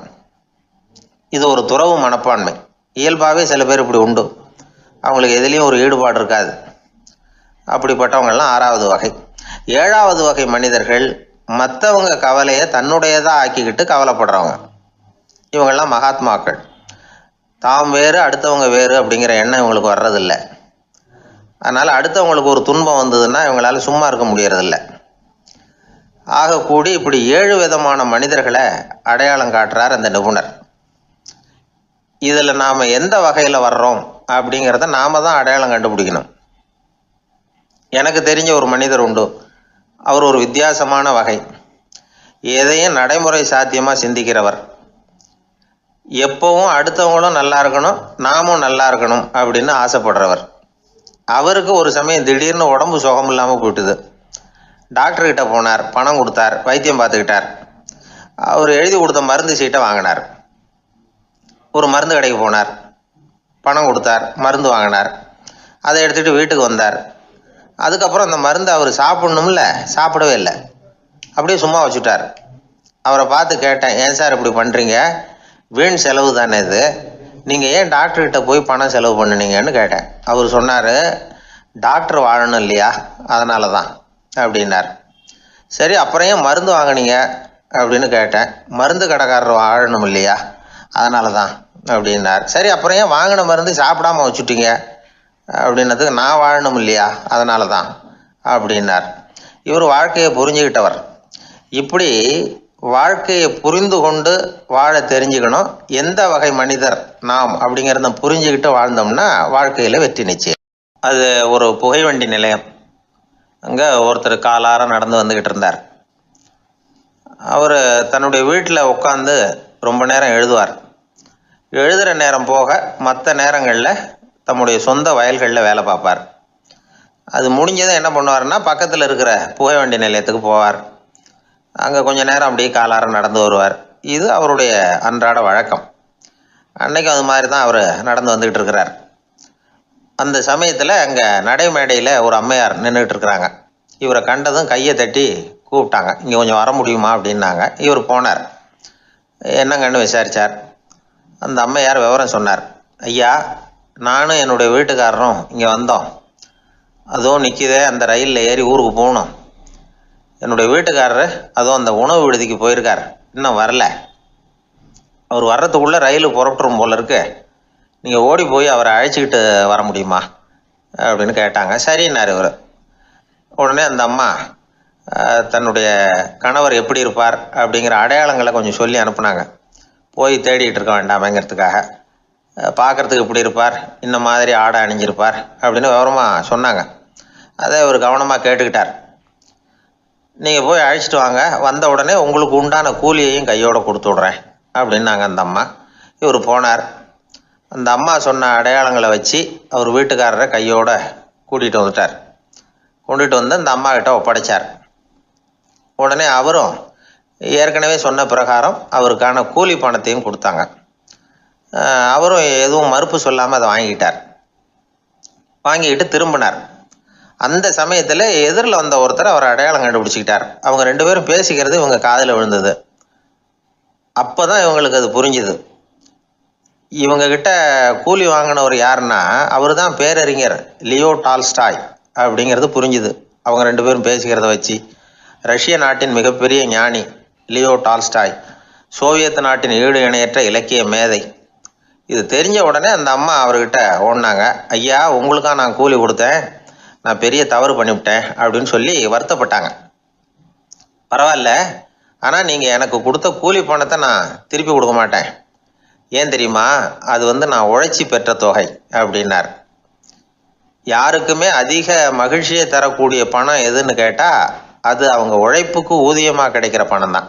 இது ஒரு துறவு மனப்பான்மை. இயல்பாகவே சில பேர் இப்படி உண்டு, அவங்களுக்கு எதுலேயும் ஒரு ஈடுபாடு இருக்காது. அப்படிப்பட்டவங்கெல்லாம் 6வது வகை. 7வது வகை மனிதர்கள் மற்றவங்க கவலையை தன்னுடையதாக ஆக்கிக்கிட்டு கவலைப்படுறவங்க. இவங்கெல்லாம் மகாத்மாக்கள். தாம் வேறு அடுத்தவங்க வேறு அப்படிங்கிற எண்ணம் இவங்களுக்கு வர்றதில்லை. அதனால் அடுத்தவங்களுக்கு ஒரு துன்பம் வந்ததுன்னா இவங்களால சும்மா இருக்க முடியறதில்ல. ஆகக்கூடி இப்படி 7 விதமான மனிதர்களை அடையாளம் காட்டுறார் அந்த நிபுணர். இதில் நாம் எந்த வகையில் வர்றோம் அப்படிங்கிறத நாம் தான் அடையாளம் கண்டுபிடிக்கணும். எனக்கு தெரிஞ்ச ஒரு மனிதர் உண்டு. அவர் ஒரு வித்தியாசமான வகை. எதையும் நடைமுறை சாத்தியமாக சிந்திக்கிறவர். எப்பவும் அடுத்தவங்களும் நல்லா இருக்கணும், நாமும் நல்லா இருக்கணும் அப்படின்னு ஆசைப்படுறவர். அவருக்கு ஒரு சமயம் திடீர்னு உடம்பு சுகம் இல்லாமல் போயிட்டுது. டாக்டர்கிட்ட போனார், பணம் கொடுத்தார், வைத்தியம் பார்த்துக்கிட்டார். அவர் எழுதி கொடுத்த மருந்து சீட்டை வாங்கினார். ஒரு மருந்து கடைக்கு போனார், பணம் கொடுத்தார், மருந்து வாங்கினார். அதை எடுத்துகிட்டு வீட்டுக்கு வந்தார். அதுக்கப்புறம் அந்த மருந்து அவர் சாப்பிட்ணும்ல, சாப்பிடவே இல்லை, அப்படியே சும்மா வச்சுட்டார். அவரை பார்த்து கேட்டேன், ஏன் சார் இப்படி பண்ணுறீங்க, வீண் செலவு தானே இது, நீங்கள் ஏன் டாக்டர்கிட்ட போய் பணம் செலவு பண்ணினீங்கன்னு கேட்டேன். அவர் சொன்னார், டாக்டர் வாழணும் இல்லையா, அதனால தான் அப்படின்னார். சரி, அப்புறம் ஏன் மருந்து வாங்கினீங்க அப்படின்னு கேட்டேன். மருந்து கடைக்காரர் வாழணும் இல்லையா, அதனால தான் அப்படின்னார். சரி, அப்புறம் ஏன் வாங்கின மருந்து சாப்பிடாம வச்சுட்டீங்க அப்படின்னதுக்கு, நான் வாழணும் இல்லையா அதனால தான் அப்படின்னார். இவர் வாழ்க்கையை புரிஞ்சுக்கிட்டவர். இப்படி வாழ்க்கையை புரிந்து கொண்டு வாழ தெரிஞ்சுக்கணும். எந்த வகை மனிதர் நாம் அப்படிங்கிறத புரிஞ்சுக்கிட்டு வாழ்ந்தோம்னா வாழ்க்கையில் வெற்றி நிச்சயம். அது ஒரு புகைவண்டி நிலையம். அங்கே ஒருத்தர் காலார நடந்து வந்துக்கிட்டு இருந்தார். அவர் தன்னுடைய வீட்டில் உட்காந்து ரொம்ப நேரம் எழுதுவார். எழுதுகிற நேரம் போக மற்ற நேரங்களில் தம்முடைய சொந்த வயல்களில் வேலை பார்ப்பார். அது முடிஞ்சதும் என்ன பண்ணுவார்னா பக்கத்தில் இருக்கிற புகை வண்டி நிலையத்துக்கு போவார். அங்கே கொஞ்சம் நேரம் அப்படியே காலாரம் நடந்து வருவார். இது அவருடைய அன்றாட வழக்கம். அன்னைக்கு அது மாதிரி தான் அவர் நடந்து வந்துக்கிட்டு இருக்கிறார். அந்த சமயத்தில் அங்கே நடைமேடையில் ஒரு அம்மையார் நின்றுட்டு இருக்கிறாங்க. இவரை கண்டதும் கையை தட்டி கூப்பிட்டாங்க. இங்கே கொஞ்சம் வர முடியுமா அப்படின்னாங்க. இவர் போனார். என்னங்கன்னு விசாரித்தார். அந்த அம்மையார் விவரம் சொன்னார். ஐயா, நானும் என்னுடைய வீட்டுக்காரரும் இங்கே வந்தோம். அதுவும் நிற்கிதே, அந்த ரயிலில் ஏறி ஊருக்கு போகணும். என்னுடைய வீட்டுக்காரர் அதுவும் அந்த உணவு விடுதிக்கு போயிருக்கார், இன்னும் வரல. அவர் வர்றதுக்குள்ளே ரயில் புறப்பட்டுரும் போல இருக்கு. நீங்கள் ஓடி போய் அவரை அழைச்சிக்கிட்டு வர முடியுமா அப்படின்னு கேட்டாங்க. சரின்னார் இவர். உடனே அந்த அம்மா தன்னுடைய கணவர் எப்படி இருப்பார் அப்படிங்கிற அடையாளங்களை கொஞ்சம் சொல்லி அனுப்புனாங்க. போய் தேடிட்டு இருக்க வேண்டாமேங்கிறதுக்காக. பார்க்குறதுக்கு எப்படி இருப்பார், இந்த மாதிரி ஆடை அணிஞ்சிருப்பார் அப்படின்னு விவரமாக சொன்னாங்க. அதை இவர் கவனமாக கேட்டுக்கிட்டார். நீங்கள் போய் அழைச்சிட்டு வாங்க, வந்த உடனே உங்களுக்கு உண்டான கூலியையும் கையோடு கொடுத்து விட்றேன் அப்படின்னாங்க அந்த அம்மா. இவர் போனார். அந்த அம்மா சொன்ன அடையாளங்களை வச்சு அவர் வீட்டுக்காரரை கையோடு கூட்டிகிட்டு வந்துட்டார். கொண்டுட்டு வந்து அந்த அம்மா கிட்ட ஒப்படைச்சார். உடனே அவரும் ஏற்கனவே சொன்ன பிரகாரம் அவருக்கான கூலி பணத்தையும் கொடுத்தாங்க. அவரும் எதுவும் மறுப்பு சொல்லாமல் அதை வாங்கிக்கிட்டார். வாங்கிக்கிட்டு திரும்பினார். அந்த சமயத்தில் எதிரில் வந்த ஒருத்தர் அவர் அடையாளம் கண்டுபிடிச்சிக்கிட்டார். அவங்க ரெண்டு பேரும் பேசிக்கிறது இவங்க காதில் விழுந்தது. அப்போ தான் இவங்களுக்கு அது புரிஞ்சுது. இவங்கக்கிட்ட கூலி வாங்கினவர் யாருன்னா அவர் தான் பேரறிஞர் லியோ டால்ஸ்டாய் அப்படிங்கிறது புரிஞ்சுது அவங்க ரெண்டு பேரும் பேசிக்கிறத வச்சு. ரஷ்ய நாட்டின் மிகப்பெரிய ஞானி லியோ டால்ஸ்டாய், சோவியத் நாட்டின் ஈடு இணையற்ற இலக்கிய மேதை. இது தெரிஞ்ச உடனே அந்த அம்மா அவர்கிட்ட ஓடினாங்க. ஐயா, உங்களுக்காக நான் கூலி கொடுத்தேன், நான் பெரிய தவறு பண்ணிவிட்டேன் அப்படின்னு சொல்லி வருத்தப்பட்டாங்க. பரவாயில்ல, ஆனால் நீங்கள் எனக்கு கொடுத்த கூலி பணத்தை நான் திருப்பி கொடுக்க மாட்டேன். ஏன் தெரியுமா, அது நான் உழைச்சி பெற்ற தொகை அப்படின்னார். யாருக்குமே அதிக மகிழ்ச்சியை தரக்கூடிய பணம் எதுன்னு கேட்டால் அது அவங்க உழைப்புக்கு ஊதியமாக கிடைக்கிற பணம் தான்.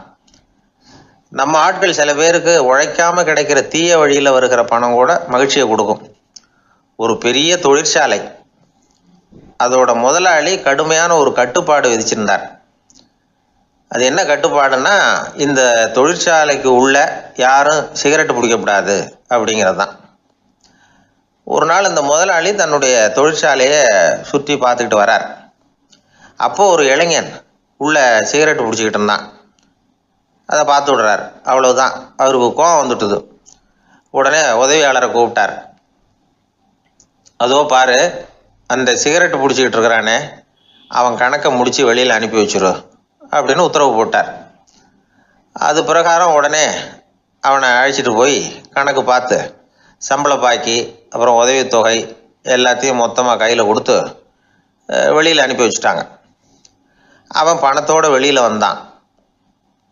நம்ம ஆட்கள் சில பேருக்கு உழைக்காமல் கிடைக்கிற தீய வழியில் வருகிற பணம் கூட மகிழ்ச்சியை கொடுக்கும். ஒரு பெரிய தொழிற்சாலை, அதோட முதலாளி கடுமையான ஒரு கட்டுப்பாடு விதிச்சிருந்தார். அது என்ன கட்டுப்பாடுன்னா, இந்த தொழிற்சாலைக்கு உள்ள யாரும் சிகரெட்டு பிடிக்கக்கூடாது அப்படிங்கிறது தான். ஒரு நாள் இந்த முதலாளி தன்னுடைய தொழிற்சாலையை சுற்றி பார்த்துக்கிட்டு வரார். அப்போது ஒரு இளைஞன் உள்ள சிகரெட்டு பிடிச்சிக்கிட்டு இருந்தான். அதை பார்த்து விடுறார். அவ்வளவுதான், அவருக்கு கோபம் வந்துட்டுது. உடனே உதவியாளரை கூப்பிட்டார். அதோ பாரு, அந்த சிகரெட்டு பிடிச்சிக்கிட்டு இருக்கிறானே, அவன் கணக்கை முடித்து வெளியில் அனுப்பி வச்சிரு அப்படின்னு உத்தரவு போட்டார். அது பிரகாரம் உடனே அவனை அழைச்சிட்டு போய் கணக்கு பார்த்து சம்பள பாக்கி அப்புறம் உதவித்தொகை எல்லாத்தையும் மொத்தமாக கையில் கொடுத்து வெளியில் அனுப்பி வச்சுட்டாங்க. அவன் பணத்தோடு வெளியில் வந்தான்.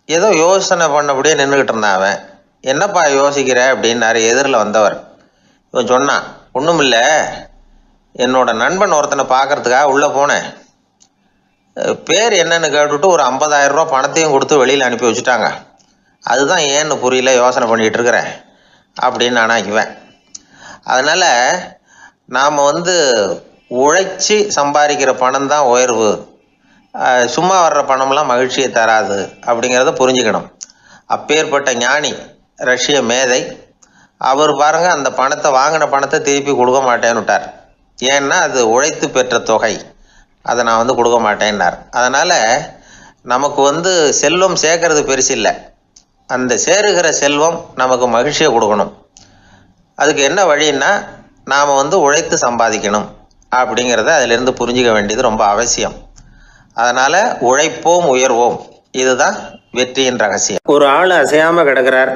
ஏதோ யோசனை பண்ணபடியே நின்றுக்கிட்டு இருந்தான். அவன் என்னப்பா யோசிக்கிற அப்படின்னாரு எதிரில் வந்தவர். இவன் சொன்னான், ஒன்றும் இல்லை, என்னோட நண்பன் ஒருத்தனை பார்க்கறதுக்காக உள்ளே போனேன். பேர் என்னன்னு கேட்டுட்டு ஒரு 50,000 ரூபா பணத்தையும் கொடுத்து வெளியில் அனுப்பி வச்சுட்டாங்க. அதுதான் ஏன்னு புரியல, யோசனை பண்ணிகிட்டு இருக்கிறேன் அப்படின்னு நானாக்குவேன். அதனால் நாம் உழைச்சி சம்பாதிக்கிற பணம் தான் உயர்வு, சும்மா வர்ற பணம்லாம் மகிழ்ச்சியை தராது அப்படிங்கிறத புரிஞ்சுக்கணும். அப்பேற்பட்ட ஞானி ரஷ்ய மேதை அவர் பாருங்கள், அந்த பணத்தை வாங்கின பணத்தை திருப்பி கொடுக்க மாட்டேன்னு விட்டார். ஏன்னா அது உழைத்து பெற்ற தொகை, அதை நான் கொடுக்க மாட்டேன்னார். அதனால் நமக்கு செல்வம் சேர்க்கறது பெருசு இல்லை, அந்த சேருகிற செல்வம் நமக்கு மகிழ்ச்சியை கொடுக்கணும். அதுக்கு என்ன வழின்னா நாம் உழைத்து சம்பாதிக்கணும் அப்படிங்கிறத அதிலிருந்து புரிஞ்சிக்க வேண்டியது ரொம்ப அவசியம். அதனால் உழைப்போம் உயர்வோம், இதுதான் வெற்றியின் ரகசியம். ஒரு ஆள் அசையாமல் கிடக்கிறார்,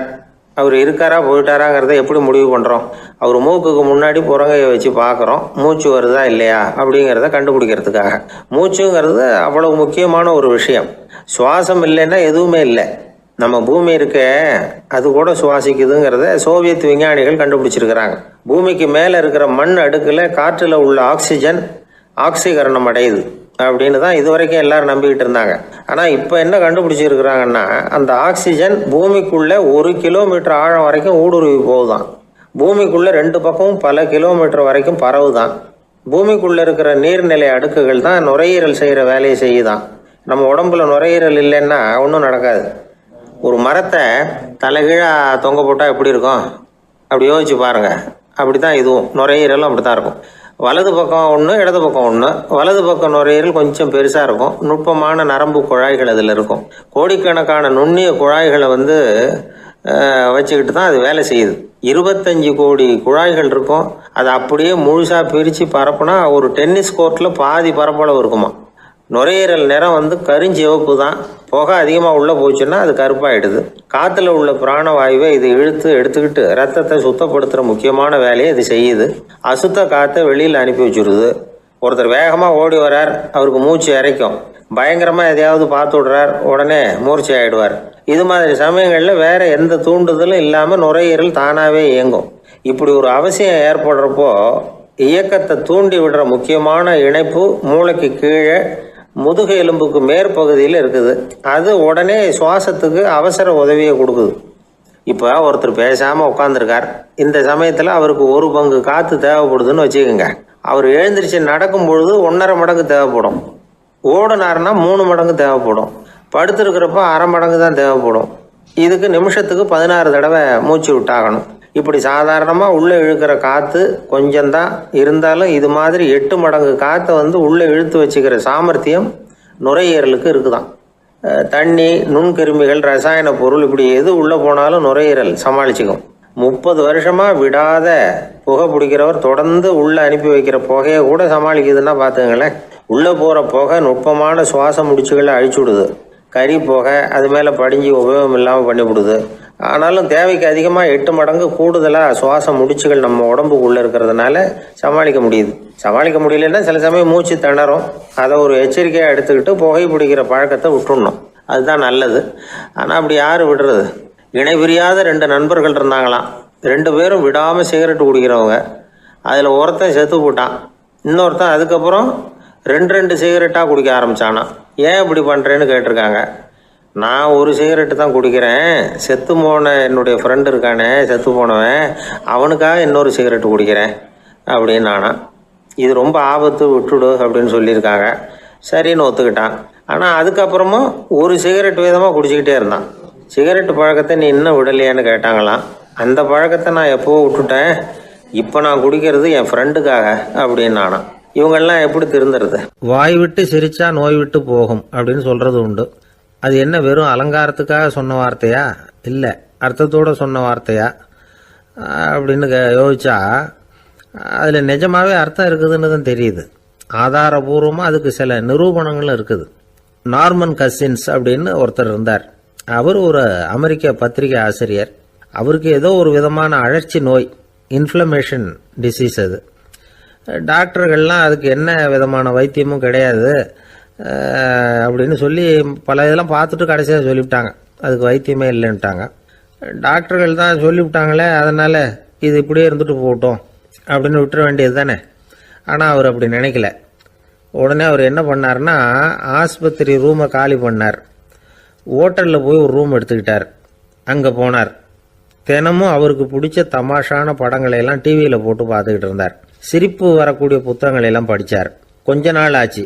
அவர் இருக்காரா போயிட்டாராங்கிறத எப்படி முடிவு பண்ணுறோம்? அவர் மூக்குக்கு முன்னாடி புறங்கையை வச்சு பார்க்குறோம், மூச்சு வருதா இல்லையா அப்படிங்கிறத கண்டுபிடிக்கிறதுக்காக. மூச்சுங்கிறது அவ்வளவு முக்கியமான ஒரு விஷயம். சுவாசம் இல்லைன்னா எதுவுமே இல்லை. நம்ம பூமி இருக்க அது கூட சுவாசிக்குதுங்கிறத சோவியத் விஞ்ஞானிகள் கண்டுபிடிச்சிருக்கிறாங்க. பூமிக்கு மேலே இருக்கிற மண் அடுக்கில் காற்றில் உள்ள ஆக்சிஜன் ஆக்சிகரணம் அடையுது அப்படின்னு தான் இது வரைக்கும் எல்லாரும் நம்பிக்கிட்டு இருந்தாங்க. ஆனால் இப்போ என்ன கண்டுபிடிச்சிருக்கிறாங்கன்னா, அந்த ஆக்சிஜன் பூமிக்குள்ளே 1 கிலோமீட்டர் ஆழம் வரைக்கும் ஊடுருவி போகுதான். பூமிக்குள்ளே 2 பக்கமும் பல கிலோமீட்டர் வரைக்கும் பரவுதான். பூமிக்குள்ளே இருக்கிற நீர்நிலை அடுக்குகள் தான் நுரையீரல் செய்கிற வேலையை செய்யுதான். நம்ம உடம்புல நுரையீரல் இல்லைன்னா ஒன்றும் நடக்காது. ஒரு மரத்தை தலைகீழாக தொங்க போட்டால் எப்படி இருக்கும் அப்படி யோசிச்சு பாருங்கள். அப்படி தான் இதுவும் நுரையீரலும் அப்படி தான் இருக்கும். வலது பக்கம் ஒன்று, இடது பக்கம் ஒன்று. வலது பக்கம் நுரையீரல் கொஞ்சம் பெருசாக இருக்கும். நுட்பமான நரம்பு குழாய்கள் அதில் இருக்கும். கோடிக்கணக்கான நுண்ணிய குழாய்களை வச்சுக்கிட்டு தான் அது வேலை செய்யுது. 25 கோடி குழாய்கள் இருக்கும். அதை அப்படியே முழுசாக பிரித்து பரப்புனா ஒரு டென்னிஸ் கோர்ட்டில் பாதி பரப்பளவு இருக்குமா. நுரையீரல் நிறம் கருஞ்சிவப்பு தான். புகை அதிகமாக உள்ளே போச்சுன்னா அது கருப்பாயிடுது. காற்றுல உள்ள பிராணவாயுவை இது இழுத்து எடுத்துக்கிட்டு ரத்தத்தை சுத்தப்படுத்துகிற முக்கியமான வேலையை இது செய்யுது. அசுத்த காற்றை வெளியில் அனுப்பி வச்சுருது. ஒருத்தர் வேகமாக ஓடி வரார், அவருக்கு மூச்சு இறைக்கும். பயங்கரமாக எதையாவது பார்த்து விடுறார், உடனே மூர்ச்சி ஆகிடுவார். இது மாதிரி சமயங்களில் வேறு எந்த தூண்டுதலும் இல்லாமல் நுரையீரல் தானாகவே இயங்கும். இப்படி ஒரு அவசியம் ஏற்படுறப்போ இயக்கத்தை தூண்டி விடுற முக்கியமான இணைப்பு மூளைக்கு கீழே முதுகு எலும்புக்கு மேற்பகுதியில் இருக்குது. அது உடனே சுவாசத்துக்கு அவசர உதவியை கொடுக்குது. இப்போ ஒருத்தர் பேசாமல் உட்காந்துருக்கார். இந்த சமயத்தில் அவருக்கு 1 பங்கு காற்று தேவைப்படுதுன்னு வச்சுக்கோங்க. அவர் எழுந்திரிச்சு நடக்கும் பொழுது 1.5 மடங்கு தேவைப்படும். ஓடுனாருன்னா 3 மடங்கு தேவைப்படும். படுத்துருக்கிறப்ப 1/2 மடங்கு தான் தேவைப்படும். இதுக்கு நிமிஷத்துக்கு 16 தடவை மூச்சு விட்டாகணும். இப்படி சாதாரணமாக உள்ளே இழுக்கிற காற்று கொஞ்சம்தான் இருந்தாலும் இது மாதிரி 8 மடங்கு காற்றை உள்ளே இழுத்து வச்சுக்கிற சாமர்த்தியம் நுரையீரலுக்கு இருக்குதான். தண்ணி, நுண்கிருமிகள், ரசாயன பொருள் இப்படி எது உள்ளே போனாலும் நுரையீரல் சமாளிச்சுக்கும். 30 வருஷமாக விடாத புகை பிடிக்கிறவர் தொடர்ந்து உள்ளே அனுப்பி வைக்கிற புகையை கூட சமாளிக்குதுன்னா பார்த்துங்களேன். உள்ளே போகிற புகை நுட்பமான சுவாச முடிச்சுகளை அழிச்சுடுது. கறி புகை அது மேலே படிஞ்சு உபயோகம் இல்லாமல் பண்ணிவிடுது. ஆனாலும் தேவைக்கு அதிகமாக 8 மடங்கு கூடுதலாக சுவாச முடிச்சுகள் நம்ம உடம்புக்குள்ளே இருக்கிறதுனால சமாளிக்க முடியுது. சமாளிக்க முடியலன்னா சில சமயம் மூச்சு திணறும். அதை ஒரு எச்சரிக்கையாக எடுத்துக்கிட்டு புகை பிடிக்கிற பழக்கத்தை விட்டுடணும். அதுதான் நல்லது. ஆனால் அப்படி யார் விடுறது? இணை பிரியாத 2 நண்பர்கள் இருந்தாங்களாம். 2 பேரும் விடாமல் சிகரெட்டு குடிக்கிறவங்க. அதில் ஒருத்தன் செத்து போட்டான். இன்னொருத்தன் அதுக்கப்புறம் 2 சிகரெட்டாக குடிக்க ஆரம்பித்தானா. ஏன் இப்படி பண்ணுறேன்னு கேட்டிருக்காங்க. நான் ஒரு சிகரெட்டு தான் குடிக்கிறேன், செத்து போன என்னுடைய ஃப்ரெண்டு இருக்கானே செத்து போனவன், அவனுக்காக இன்னொரு சிகரெட்டு குடிக்கிறேன் அப்படின்னு நானா. இது ரொம்ப ஆபத்து, விட்டுடு அப்படின்னு சொல்லியிருக்காங்க. சரின்னு ஒத்துக்கிட்டான். ஆனால் அதுக்கப்புறமும் ஒரு சிகரெட் வீதமாக குடிச்சிக்கிட்டே இருந்தான். சிகரெட்டு பழக்கத்தை நீ இன்னும் விடலையான்னு கேட்டாங்களாம். அந்த பழக்கத்தை நான் எப்போ விட்டுட்டேன், இப்போ நான் குடிக்கிறது என் ஃப்ரெண்டுக்காக அப்படின்னு நானா. இவங்கெல்லாம் எப்படி திருந்துறது? வாய் விட்டு சிரிச்சா நோய் விட்டு போகும் அப்படின்னு சொல்கிறது உண்டு. அது என்ன வெறும் அலங்காரத்துக்காக சொன்ன வார்த்தையா, இல்லை அர்த்தத்தோடு சொன்ன வார்த்தையா அப்படின்னு யோசிச்சா அதில் நிஜமாகவே அர்த்தம் இருக்குதுன்னு தான் தெரியுது. ஆதாரபூர்வமாக அதுக்கு சில நிரூபணங்களும் இருக்குது. நார்மன் கசின்ஸ் அப்படின்னு ஒருத்தர் இருந்தார். அவர் ஒரு அமெரிக்க பத்திரிகை ஆசிரியர். அவருக்கு ஏதோ ஒரு விதமான அழற்சி நோய், இன்ஃப்ளமேஷன் டிசீஸ். அது டாக்டர்கள்லாம் அதுக்கு என்ன விதமான வைத்தியமும் கிடையாது அப்படின்னு சொல்லி பல இதெல்லாம் பார்த்துட்டு கடைசியாக சொல்லிவிட்டாங்க அதுக்கு வைத்தியமே இல்லைன்ட்டாங்க. டாக்டர்கள் தான் சொல்லிவிட்டாங்களே, அதனால் இது இப்படியே இருந்துட்டு போகட்டும் அப்படின்னு விட்டுற வேண்டியது தானே. ஆனால் அவர் அப்படி நினைக்கல. உடனே அவர் என்ன பண்ணார்னா, ஆஸ்பத்திரி ரூமை காலி பண்ணார். ஹோட்டலில் போய் ஒரு ரூம் எடுத்துக்கிட்டார். அங்கே போனார். தினமும் அவருக்கு பிடிச்ச தமாஷான படங்களையெல்லாம் டிவியில் போட்டு பார்த்துக்கிட்டு இருந்தார். சிரிப்பு வரக்கூடிய புத்தகங்களையெல்லாம் படித்தார். கொஞ்ச நாள் ஆச்சு,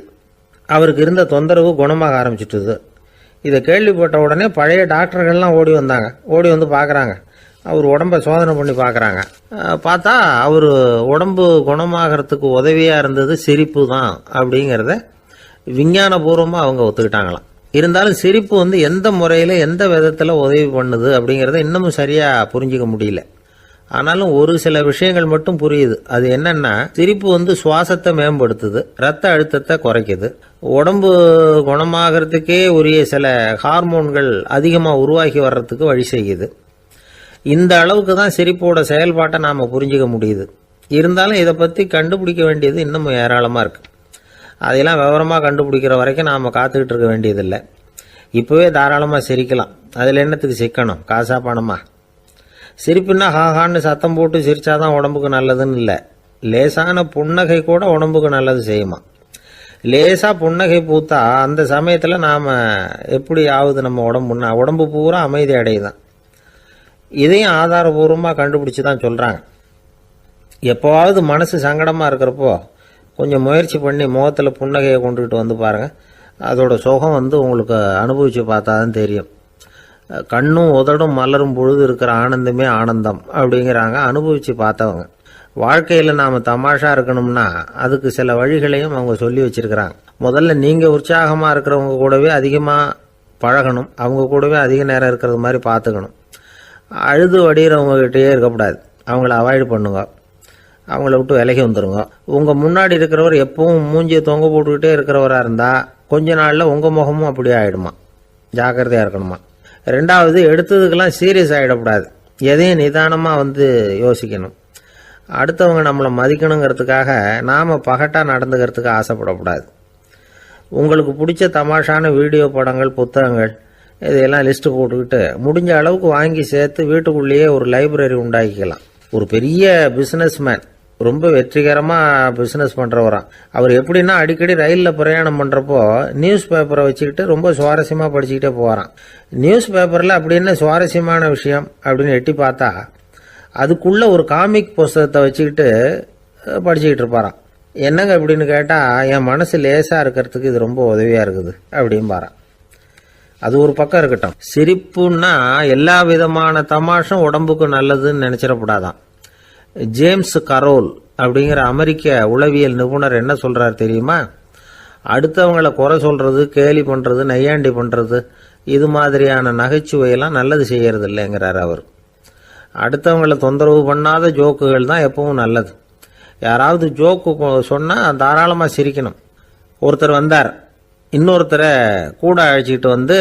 அவருக்கு இருந்த தொந்தரவு குணமாக ஆரம்பிச்சிட்டுது. இதை கேள்விப்பட்ட உடனே பழைய டாக்டர்கள்லாம் ஓடி வந்தாங்க. ஓடி வந்து பார்க்குறாங்க. அவர் உடம்பை சோதனை பண்ணி பார்க்குறாங்க. பார்த்தா அவர் உடம்பு குணமாகறதுக்கு உதவியாக இருந்தது சிரிப்பு தான் அப்படிங்கிறத விஞ்ஞானபூர்வமாக அவங்க ஒத்துக்கிட்டாங்களாம். இருந்தாலும் சிரிப்பு எந்த முறையில் எந்த விதத்தில் உதவி பண்ணுது அப்படிங்கிறத இன்னமும் சரியாக புரிஞ்சிக்க முடியல. ஆனாலும் ஒரு சில விஷயங்கள் மட்டும் புரியுது. அது என்னன்னா, சிரிப்பு சுவாசத்தை மேம்படுத்துது, ரத்த அழுத்தத்தை குறைக்குது, உடம்பு குணமாகறதுக்கே உரிய சில ஹார்மோன்கள் அதிகமாக உருவாகி வர்றதுக்கு வழி செய்யுது. இந்த அளவுக்கு தான் சிரிப்போட செயல்பாட்டை நாம் புரிஞ்சிக்க முடியுது. இருந்தாலும் இதை பற்றி கண்டுபிடிக்க வேண்டியது இன்னமும் ஏராளமாக இருக்குது. அதையெல்லாம் விவரமாக கண்டுபிடிக்கிற வரைக்கும் நாம் காத்துக்கிட்டு இருக்க வேண்டியதில்லை. இப்போவே தாராளமாக சிரிக்கலாம். அதில் என்னத்துக்கு சிக்கணும்? காசா பணமா? சிரிப்புன்னா ஹாஹான்னு சத்தம் போட்டு சிரிச்சாதான் உடம்புக்கு நல்லதுன்னு இல்லை. லேசான புன்னகை கூட உடம்புக்கு நல்லது செய்யுமா. லேசாக புன்னகை பூத்தா அந்த சமயத்தில் நாம் எப்படி ஆகுது, நம்ம உடம்பு பூரா அமைதி அடையுதான். இதையும் ஆதாரபூர்வமாக கண்டுபிடிச்சி தான் சொல்கிறாங்க. எப்போவாவது மனசு சங்கடமாக இருக்கிறப்போ கொஞ்சம் முயற்சி பண்ணி முகத்தில் புன்னகையை கொண்டுகிட்டு வந்து பாருங்கள். அதோட சுகம் வந்து உங்களுக்கு அனுபவித்து பார்த்தா தான் தெரியும். கண்ணும் உதடும் மலரும் பொழுது இருக்கிற ஆனந்தமே ஆனந்தம் அப்படிங்கிறாங்க அனுபவித்து பார்த்தவங்க. வாழ்க்கையில் நாம் தமாஷா இருக்கணும்னா அதுக்கு சில வழிகளையும் அவங்க சொல்லி வச்சிருக்கிறாங்க. முதல்ல நீங்கள் உற்சாகமாக இருக்கிறவங்க கூடவே அதிகமாக பழகணும், அவங்க கூடவே அதிக நேரம் இருக்கிறது மாதிரி பார்த்துக்கணும். அழுது வடிகிறவங்ககிட்டயே இருக்கக்கூடாது, அவங்கள அவாய்டு பண்ணுங்க, அவங்கள விட்டு விலகி வந்துடுங்க. உங்கள் முன்னாடி இருக்கிறவர் எப்பவும் மூஞ்சியை தொங்க போட்டுக்கிட்டே இருக்கிறவராக இருந்தால் கொஞ்ச நாளில் உங்கள் முகமும் அப்படியே ஆகிடுமா, ஜாக்கிரதையாக இருக்கணுமா. ரெண்டாவது, எடுத்ததுக்கெல்லாம் சீரியஸ் ஆகிடக்கூடாது, எதையும் நிதானமாக வந்து யோசிக்கணும். அடுத்தவங்க நம்மளை மதிக்கணுங்கிறதுக்காக நாம் பகட்டாக நடந்துக்கிறதுக்கு ஆசைப்படக்கூடாது. உங்களுக்கு பிடிச்ச தமாஷான வீடியோ படங்கள், புத்தகங்கள் இதையெல்லாம் லிஸ்ட்டு போட்டுக்கிட்டு முடிஞ்ச அளவுக்கு வாங்கி சேர்த்து வீட்டுக்குள்ளேயே ஒரு லைப்ரரி உண்டாக்கிக்கலாம். ஒரு பெரிய பிஸ்னஸ்மேன், ரொம்ப வெற்றிகரமாக பிஸ்னஸ் பண்ணுறவரான். அவர் எப்படின்னா அடிக்கடி ரயிலில் பிரயாணம் பண்ணுறப்போ நியூஸ் பேப்பரை வச்சுக்கிட்டு ரொம்ப சுவாரஸ்யமாக படிச்சுக்கிட்டே போகிறான். நியூஸ் பேப்பரில் அப்படி என்ன சுவாரஸ்யமான விஷயம் அப்படின்னு எட்டி பார்த்தா அதுக்குள்ளே ஒரு காமிக் புஸ்தகத்தை வச்சுக்கிட்டு படிச்சுக்கிட்டு இருப்பாரான். என்னங்க அப்படின்னு கேட்டால், என் மனசு லேசாக இருக்கிறதுக்கு இது ரொம்ப உதவியாக இருக்குது அப்படின்னு பாரான். அது ஒரு பக்கம் இருக்கட்டும். சிரிப்புன்னா எல்லா விதமான தமாஷும் உடம்புக்கு நல்லதுன்னு நினச்சிடக்கூடாதான். ஜேம்ஸ் கரோல் அப்படிங்கிற அமெரிக்க உளவியல் நிபுணர் என்ன சொல்கிறார் தெரியுமா? அடுத்தவங்களை குறை சொல்கிறது, கேலி பண்ணுறது, நையாண்டி பண்ணுறது, இது மாதிரியான நகைச்சுவையெல்லாம் நல்லது செய்கிறது இல்லைங்கிறார் அவர். அடுத்தவங்களை தொந்தரவு பண்ணாத ஜோக்குகள் தான் எப்பவும் நல்லது. யாராவது ஜோக்கு சொன்னால் தாராளமாக சிரிக்கணும். ஒருத்தர் வந்தார், இன்னொருத்தரை கூட அழைச்சிக்கிட்டு வந்து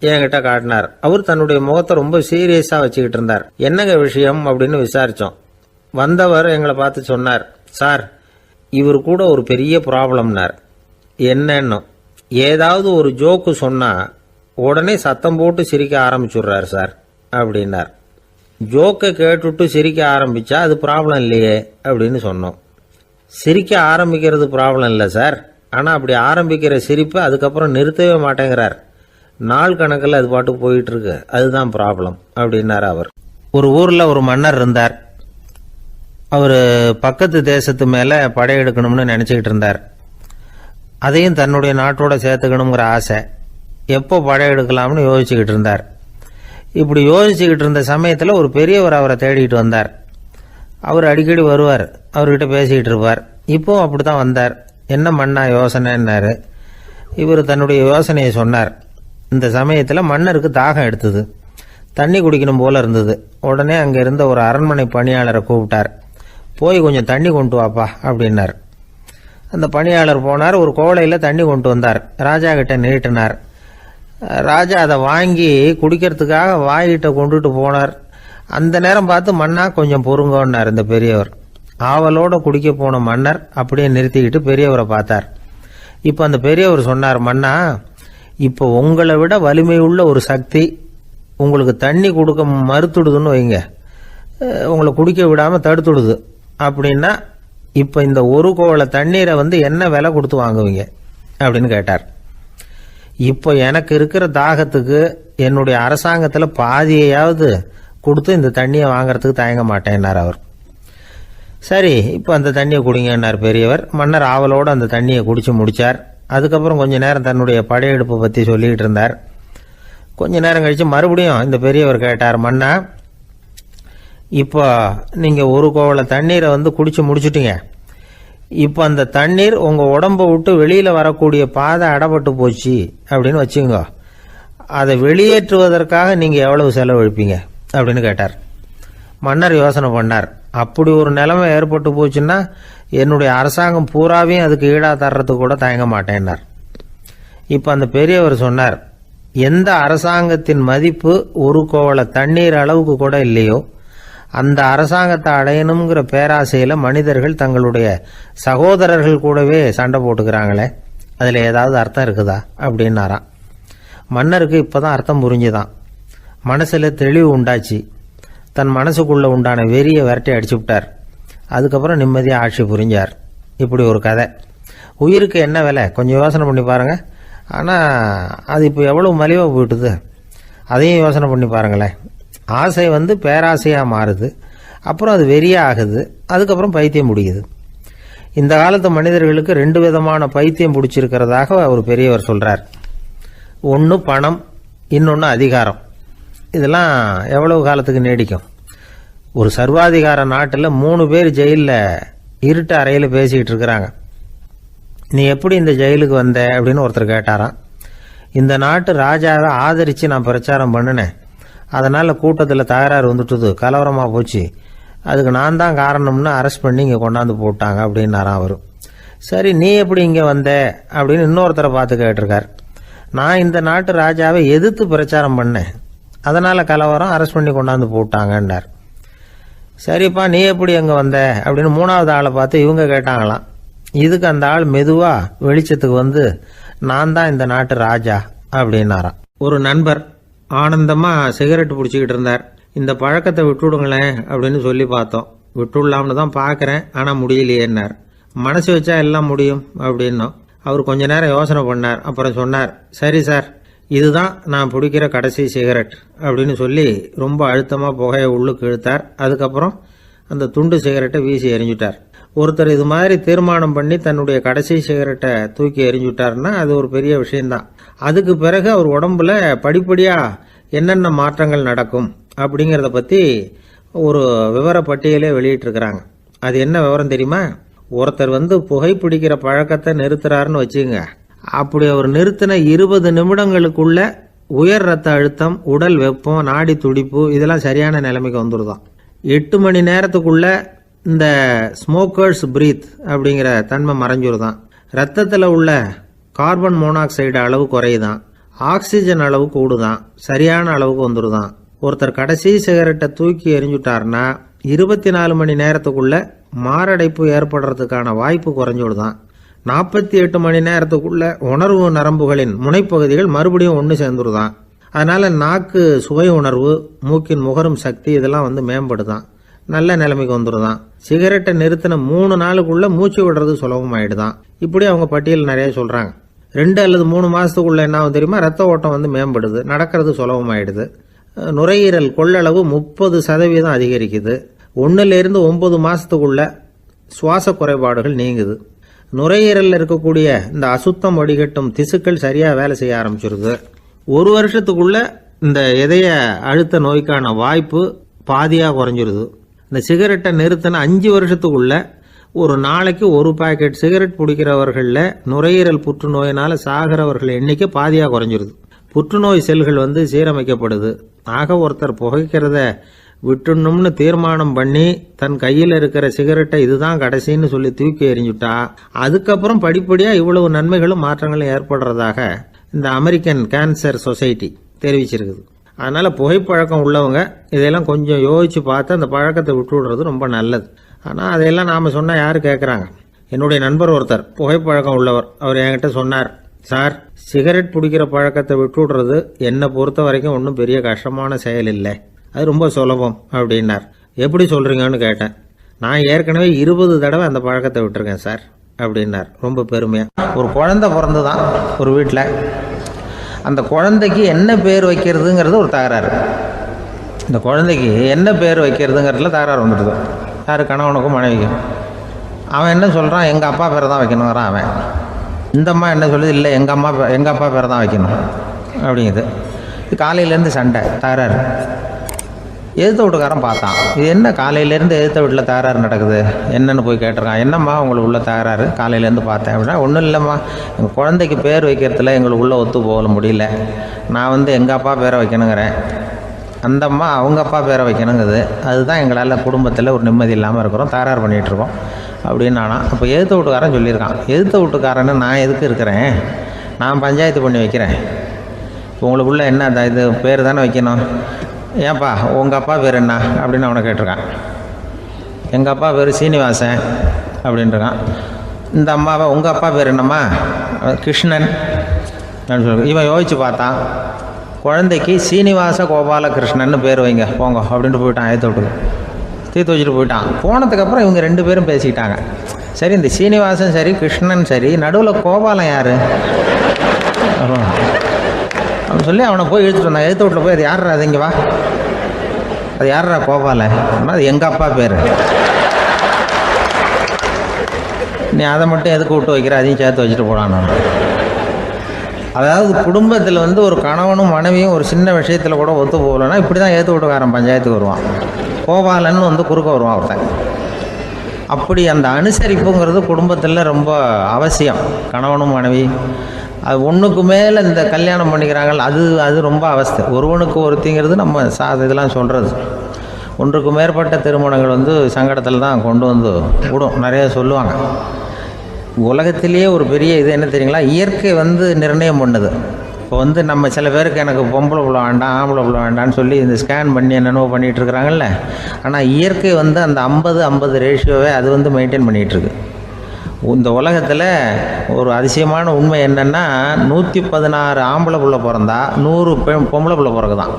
என்கிட்ட காட்டினார். அவர் தன்னுடைய முகத்தை ரொம்ப சீரியஸாக வச்சுக்கிட்டு இருந்தார். என்னங்க விஷயம் அப்படின்னு விசாரித்தோம். வந்தவர் எங்களை பார்த்து சொன்னார், சார், இவர் கூட ஒரு பெரிய ப்ராப்ளம்னார். என்னன்னு, ஏதாவது ஒரு ஜோக்கு சொன்னால் உடனே சத்தம் போட்டு சிரிக்க ஆரம்பிச்சுடுறார் சார் அப்படின்னார். ஜோக்கை கேட்டுட்டு சிரிக்க ஆரம்பித்தா அது ப்ராப்ளம் இல்லையே அப்படின்னு சொன்னோம். சிரிக்க ஆரம்பிக்கிறது ப்ராப்ளம் இல்லை சார், ஆனால் அப்படி ஆரம்பிக்கிற சிரிப்பை அதுக்கப்புறம் நிறுத்தவே மாட்டேங்கிறார். நாள் கணக்கில் அது பாட்டுக்கு போயிட்டுருக்கு, அதுதான் ப்ராப்ளம் அப்படின்னார் அவர். ஒரு ஊரில் ஒரு மன்னர் இருந்தார். அவர் பக்கத்து தேசத்து மேலே படையெடுக்கணும்னு நினச்சிக்கிட்டு இருந்தார். அதையும் தன்னுடைய நாட்டோட சேர்த்துக்கணுங்கிற ஆசை. எப்போ படையெடுக்கலாம்னு யோசிச்சுக்கிட்டு இருந்தார். இப்படி யோசிச்சுக்கிட்டு இருந்த சமயத்தில் ஒரு பெரியவர் அவரை தேடிட்டு வந்தார். அவர் அடிக்கடி வருவார், அவர்கிட்ட பேசிக்கிட்டு இருப்பார். இப்போவும் அப்படி தான் வந்தார். என்ன மன்னா யோசனைன்னாரு. இவர் தன்னுடைய யோசனையை சொன்னார். இந்த சமயத்தில் மன்னருக்கு தாகம் எடுத்தது, தண்ணி குடிக்கணும் போல இருந்தது. உடனே அங்கே இருந்த ஒரு அரண்மனை பணியாளரை கூப்பிட்டார். போய் கொஞ்சம் தண்ணி கொண்டு வாப்பா அப்படின்னார். அந்த பணியாளர் போனார், ஒரு கோலையில் தண்ணி கொண்டு வந்தார். ராஜா கிட்ட நீட்டினார். ராஜா அதை வாங்கி குடிக்கிறதுக்காக வாய்கிட்ட கொண்டுட்டு போனார். அந்த நேரம் பார்த்து, மன்னா கொஞ்சம் பொறுங்கன்னார் இந்த பெரியவர். ஆவலோட குடிக்க போன மன்னர் அப்படியே நிறுத்திக்கிட்டு பெரியவரை பார்த்தார். இப்போ அந்த பெரியவர் சொன்னார், மன்னா, இப்போ உங்களை விட வலிமை உள்ள ஒரு சக்தி உங்களுக்கு தண்ணி கொடுக்க மறுத்துடுதுன்னு வைங்க, உங்களை குடிக்க விடாமல் தடுத்துடுது அப்படின்னா, இப்போ இந்த ஒரு கோவள தண்ணீரை வந்து என்ன விலை கொடுத்து வாங்குவீங்க அப்படின்னு கேட்டார். இப்போ எனக்கு இருக்கிற தாகத்துக்கு என்னுடைய அரசாங்கத்தில் பாதியையாவது கொடுத்து இந்த தண்ணியை வாங்கறதுக்கு தயங்க மாட்டேன்னார் அவர். சரி, இப்போ அந்த தண்ணியை குடிங்கன்னார் பெரியவர். மன்னர் ஆவலோடு அந்த தண்ணியை குடிச்சு முடித்தார். அதுக்கப்புறம் கொஞ்ச நேரம் தன்னுடைய படையெடுப்பை பற்றி சொல்லிக்கிட்டு இருந்தார். கொஞ்ச நேரம் கழித்து மறுபடியும் இந்த பெரியவர் கேட்டார், மன்னா, இப்போ நீங்கள் ஒரு கோவள தண்ணீரை வந்து குடிச்சு முடிச்சுட்டீங்க. இப்போ அந்த தண்ணீர் உங்கள் உடம்பை விட்டு வெளியில் வரக்கூடிய பாதை அடப்பட்டு போச்சு அப்படின்னு வச்சுங்க, அதை வெளியேற்றுவதற்காக நீங்கள் எவ்வளவு செலவழிப்பீங்க அப்படின்னு கேட்டார். மன்னர் யோசனை பண்ணார். அப்படி ஒரு நிலைமை ஏற்பட்டு போச்சுன்னா என்னுடைய அரசாங்கம் பூராவையும் அதுக்கு ஈடாக தர்றதுக்கு கூட தயங்க மாட்டேன்னார். இப்போ அந்த பெரியவர் சொன்னார், எந்த அரசாங்கத்தின் மதிப்பு ஒரு கோவள தண்ணீர் அளவுக்கு கூட இல்லையோ அந்த அரசாங்கத்தை அடையணுங்கிற பேராசையில் மனிதர்கள் தங்களுடைய சகோதரர்கள் கூடவே சண்டை போட்டுக்கிறாங்களே, அதில் ஏதாவது அர்த்தம் இருக்குதா அப்படின்னாராம். மன்னருக்கு இப்போ தான் அர்த்தம் புரிஞ்சுதான். மனசில் தெளிவு உண்டாச்சு. தன் மனசுக்குள்ளே உண்டான வெறியை விரட்டி அடிச்சு விட்டார். அதுக்கப்புறம் நிம்மதியாக ஆட்சி புரிஞ்சார். இப்படி ஒரு கதை. உயிருக்கு என்ன விலை கொஞ்சம் யோசனை பண்ணி பாருங்கள். ஆனால் அது இப்போ எவ்வளோ மலிவாக போயிட்டுது, அதையும் யோசனை பண்ணி பாருங்களேன். ஆசை வந்து பேராசையாக மாறுது, அப்புறம் அது வெறியாக ஆகுது, அதுக்கப்புறம் பைத்தியம் முடியுது. இந்த காலத்து மனிதர்களுக்கு 2 விதமான பைத்தியம் பிடிச்சிருக்கிறதாக ஒரு பெரியவர் சொல்கிறார். ஒன்று பணம், இன்னொன்று அதிகாரம். இதெல்லாம் எவ்வளவு காலத்துக்கு நீடிக்கும்? ஒரு சர்வாதிகார நாட்டில் 3 பேர் ஜெயிலில் இருட்டு அறையில் பேசிக்கிட்டு இருக்கிறாங்க. நீ எப்படி இந்த ஜெயிலுக்கு வந்த அப்படின்னு ஒருத்தர் கேட்டாராம். இந்த நாட்டு ராஜாவை ஆதரித்து நான் பிரச்சாரம் பண்ணினேன், அதனால் கூட்டத்தில் தகராறு வந்துட்டுது, கலவரமாக போச்சு, அதுக்கு நான் தான் காரணம்னு அரெஸ்ட் பண்ணி இங்கே கொண்டாந்து போட்டாங்க அப்படின்னாராம் அவர். சரி, நீ எப்படி இங்கே வந்த அப்படின்னு இன்னொருத்தரை பார்த்து கேட்டிருக்கார். நான் இந்த நாட்டு ராஜாவை எதிர்த்து பிரச்சாரம் பண்ணேன், அதனால் கலவரம், அரெஸ்ட் பண்ணி கொண்டாந்து போட்டாங்கன்னார். சரிப்பா, நீ எப்படி அங்கே வந்த அப்படின்னு 3வது ஆளை பார்த்து இவங்க கேட்டாங்களாம். இதுக்கு அந்த ஆள் மெதுவாக வெளிச்சத்துக்கு வந்து நான் தான் இந்த நாட்டு ராஜா அப்படின்னாராம். ஒரு நண்பர் ஆனந்தமாக சிகரெட் பிடிச்சிக்கிட்டு இருந்தார். இந்த பழக்கத்தை விட்டுவிடுங்களேன் அப்படின்னு சொல்லி பார்த்தோம். விட்டுடலாம்னு தான் பார்க்குறேன், ஆனால் முடியலையேன்னார். மனசு வச்சா எல்லாம் முடியும் அப்படின்னோம். அவர் கொஞ்ச நேரம் யோசனை பண்ணார். அப்புறம் சொன்னார், சரி சார், இதுதான் நான் பிடிக்கிற கடைசி சிகரெட் அப்படின்னு சொல்லி ரொம்ப அழுத்தமாக புகையை உள்ளுக்கு இழுத்தார். அதுக்கப்புறம் அந்த துண்டு சிகரெட்டை வீசி எறிஞ்சுட்டார். ஒருத்தர் இது மாதிரி தீர்மானம் பண்ணி தன்னுடைய கடைசி சிகரெட்டை தூக்கி எறிஞ்சுட்டாருன்னா அது ஒரு பெரிய விஷயம்தான். அதுக்கு பிறகு அவர் உடம்புல படிப்படியாக என்னென்ன மாற்றங்கள் நடக்கும் அப்படிங்கிறத பற்றி ஒரு விவர பட்டியலே வெளியிட்டிருக்கிறாங்க. அது என்ன விவரம் தெரியுமா? ஒருத்தர் புகைப்பிடிக்கிற பழக்கத்தை நிறுத்துறாருன்னு வச்சுங்க. அப்படி அவர் நிறுத்தின 20 நிமிடங்களுக்குள்ள உயர் ரத்த அழுத்தம், உடல் வெப்பம், நாடி துடிப்பு இதெல்லாம் சரியான நிலைமைக்கு வந்துடுதான். 8 மணி நேரத்துக்குள்ள இந்த ஸ்மோக்கர்ஸ் பிரீத் அப்படிங்கிற தன்மை மறைஞ்சிருதான். ரத்தத்தில் உள்ள கார்பன் மோனாக்சைடு அளவு குறையுதான், ஆக்சிஜன் அளவு கூடுதான், சரியான அளவுக்கு வந்துடுதான். ஒருத்தர் கடைசி சிகரெட்டை தூக்கி எறிஞ்சுட்டார்னா 24 மணி நேரத்துக்குள்ள மாரடைப்பு ஏற்படுறதுக்கான வாய்ப்பு குறைஞ்சுடுதான். 48 மணி நேரத்துக்குள்ள உணர்வு நரம்புகளின் முனைப்பகுதிகள் மறுபடியும் ஒன்று சேர்ந்துருதான். அதனால நாக்கு சுவை உணர்வு, மூக்கின் முகரும் சக்தி இதெல்லாம் மேம்படுதான், நல்ல நிலைமைக்கு வந்துடுதான். சிகரெட்டை நிறுத்தின 3 நாளுக்குள்ள மூச்சு விடுறது சுலபமாயிடுதான். இப்படி அவங்க பட்டியல் நிறைய சொல்றாங்க. 2 அல்லது 3 மாசத்துக்குள்ள என்ன ஆகும் தெரியுமா? ரத்த ஓட்டம் மேம்படுது, நடக்கிறது சுலபமாயிடுது. நுரையீரல் கொள்ளளவு 30% அதிகரிக்குது. 1லிருந்து 9 மாசத்துக்குள்ள சுவாச குறைபாடுகள் நீங்குது. நுரையீரலில் இருக்கக்கூடிய இந்த அசுத்தம் வடிகட்டும் திசுக்கள் சரியா வேலை செய்ய ஆரம்பிச்சிருது. 1 வருஷத்துக்குள்ள இந்த இதய அழுத்த நோய்க்கான வாய்ப்பு பாதியாக குறைஞ்சிருது. இந்த சிகரெட்டை நிறுத்தின 5 வருஷத்துக்குள்ள ஒரு நாளைக்கு 1 பாக்கெட் சிகரெட் பிடிக்கிறவர்களில் நுரையீரல் புற்றுநோயினால் சாகிறவர்கள் எண்ணிக்கை பாதியாக குறைஞ்சிருது. புற்றுநோய் செல்கள் சீரமைக்கப்படுது. ஆக ஒருத்தர் புகைக்கிறத விட்டுணும்னு தீர்மானம் பண்ணி தன் கையில் இருக்கிற சிகரெட்டை இதுதான் கடைசின்னு சொல்லி தூக்கி எறிஞ்சுட்டா அதுக்கப்புறம் படிப்படியாக இவ்வளவு நன்மைகளும் மாற்றங்களும் ஏற்படுறதாக இந்த அமெரிக்கன் கேன்சர் சொசைட்டி தெரிவிச்சிருக்குது. அதனால் புகைப்பழக்கம் உள்ளவங்க இதையெல்லாம் கொஞ்சம் யோசித்து பார்த்து அந்த பழக்கத்தை விட்டு விடுறது ரொம்ப நல்லது. ஆனால் அதையெல்லாம் நாம் சொன்னால் யார் கேட்குறாங்க? என்னுடைய நண்பர் ஒருத்தர் புகைப்பழக்கம் உள்ளவர், அவர் என்கிட்ட சொன்னார், சார், சிகரெட் பிடிக்கிற பழக்கத்தை விட்டு விடுறது என்னை பொறுத்த வரைக்கும் ஒன்றும் பெரிய கஷ்டமான செயல் இல்லை, அது ரொம்ப சுலபம் அப்படின்னார். எப்படி சொல்கிறீங்கன்னு கேட்டேன். நான் ஏற்கனவே 20 தடவை அந்த பழக்கத்தை விட்டுருக்கேன் சார் அப்படின்னார் ரொம்ப பெருமையாக. ஒரு குழந்தை பிறந்துதான் ஒரு வீட்டில். அந்த குழந்தைக்கு என்ன பேர் வைக்கிறதுங்கிறது ஒரு தகராறு. இந்த குழந்தைக்கு என்ன பேர் வைக்கிறதுங்கிறதுல தகராறு வந்துடுது. யார்? கணவனுக்கும் மனைவிக்கும். அவன் என்ன சொல்கிறான், எங்கள் அப்பா பேரை தான் வைக்கணுங்கிறான் அவன். இந்த அம்மா என்ன சொல்லுது, இல்லை எங்கள் அப்பா பேரை தான் வைக்கணும் அப்படிங்குது. காலையிலேருந்து சண்டை, தகராறு. எதிர்த்த வீட்டுக்காரன் பார்த்தான், இது என்ன காலையிலேருந்து எதிர்த்த வீட்டில் தகராறு நடக்குது, என்னென்னு போய் கேட்டிருக்கான். என்னம்மா உங்களுக்கு உள்ள தகராறு? காலையிலேருந்து பார்த்தேன் அப்படின்னா, ஒன்றும் இல்லைம்மா, எங்கள் குழந்தைக்கு பேர் வைக்கிறதுல எங்களுக்கு உள்ளே ஒத்து போக முடியல. நான் எங்கள் அப்பா பேரை வைக்கணுங்கிறேன், அந்த அம்மா அவங்க அப்பா பேரை வைக்கணுங்குது. அதுதான் எங்களால் குடும்பத்தில் ஒரு நிம்மதி இல்லாமல் இருக்கிறோம், தகராறு பண்ணிகிட்ருக்கோம் அப்படின்னு. ஆனால் அப்போ எதிர்த்த வீட்டுக்காரன் சொல்லியிருக்கான், எதிர்த்த வீட்டுக்காரன்னு நான் எதுக்கு இருக்கிறேன், நான் பஞ்சாயத்து பண்ணி வைக்கிறேன், உங்களுக்குள்ள என்ன இது பேர் தானே வைக்கணும், ஏன்பா உங்கள் அப்பா பேர் என்ன அப்படின்னு அவனை கேட்டிருக்கான். எங்கள் அப்பா பேர் சீனிவாசன் அப்படின்ட்டுருக்கான். இந்த அம்மாவை உங்கள் அப்பா பேர் என்னம்மா, கிருஷ்ணன் அப்படின்னு சொல்லி இவன் யோசித்து பார்த்தான். குழந்தைக்கு சீனிவாச கோபாலகிருஷ்ணன்னு பேர் வைங்க போங்க அப்படின்ட்டு போயிட்டான். ஏற்ற விட்டு தீர்த்து வச்சுட்டு போயிட்டான். போனதுக்கப்புறம் இவங்க 2 பேரும் பேசிக்கிட்டாங்க. சரி, இந்த சீனிவாசன் சரி, கிருஷ்ணன் சரி, நடுவில் கோபாலம் யார் அவன் சொல்லி அவனை போய் இழுத்துட்டு வந்தான். எழுத்து வீட்டில் போய் அது யாரா, அது இங்கே வா, அது யாரா கோபால, அது எங்கள் அப்பா பேர். நீ அதை மட்டும் எதுக்கு விட்டு வைக்கிற, அதையும் சேர்த்து வச்சுட்டு போடான்னு. அதாவது குடும்பத்தில் வந்து ஒரு கணவனும் மனைவியும் ஒரு சின்ன விஷயத்தில் கூட ஒத்து போகலைன்னா இப்படி தான் ஏற்று விட்டுக்காரன் பஞ்சாயத்துக்கு வருவான். கோபாலன்னு வந்து குறுக்க வருவான் ஒருத்தன். அப்படி அந்த அனுசரிப்புங்கிறது குடும்பத்தில் ரொம்ப அவசியம். கணவனும் மனைவி அது ஒன்றுக்கு மேலே இந்த கல்யாணம் பண்ணிக்கிறாங்க, அது ரொம்ப அவஸ்தை. ஒருவனுக்கு ஒருத்திங்கிறது நம்ம இதெல்லாம் சொல்கிறது. ஒன்றுக்கு மேற்பட்ட திருமணங்கள் வந்து சங்கடத்தில் தான் கொண்டு வந்து விடும். நிறைய சொல்லுவாங்க. உலகத்திலேயே ஒரு பெரிய இது என்ன தெரியுங்களா, இயற்கை வந்து நிர்ணயம் பண்ணுது. இப்போ வந்து நம்ம சில பேருக்கு எனக்கு பொம்பளை பிள்ளை வேண்டாம் ஆம்பளை பிள்ளை வேண்டான்னு சொல்லி இந்த ஸ்கேன் பண்ணி என்னென்னவோ பண்ணிகிட்டு இருக்கிறாங்கல்ல. ஆனால் இயற்கை வந்து அந்த 50-50 ரேஷியோவை அது வந்து மெயின்டைன் பண்ணிகிட்ருக்கு. இந்த உலகத்தில் ஒரு அதிசயமான உண்மை என்னென்னா, 116 ஆம்பளை பிள்ளை பிறந்தா 100 பொம்பளை பிள்ளை பிறகுதான்.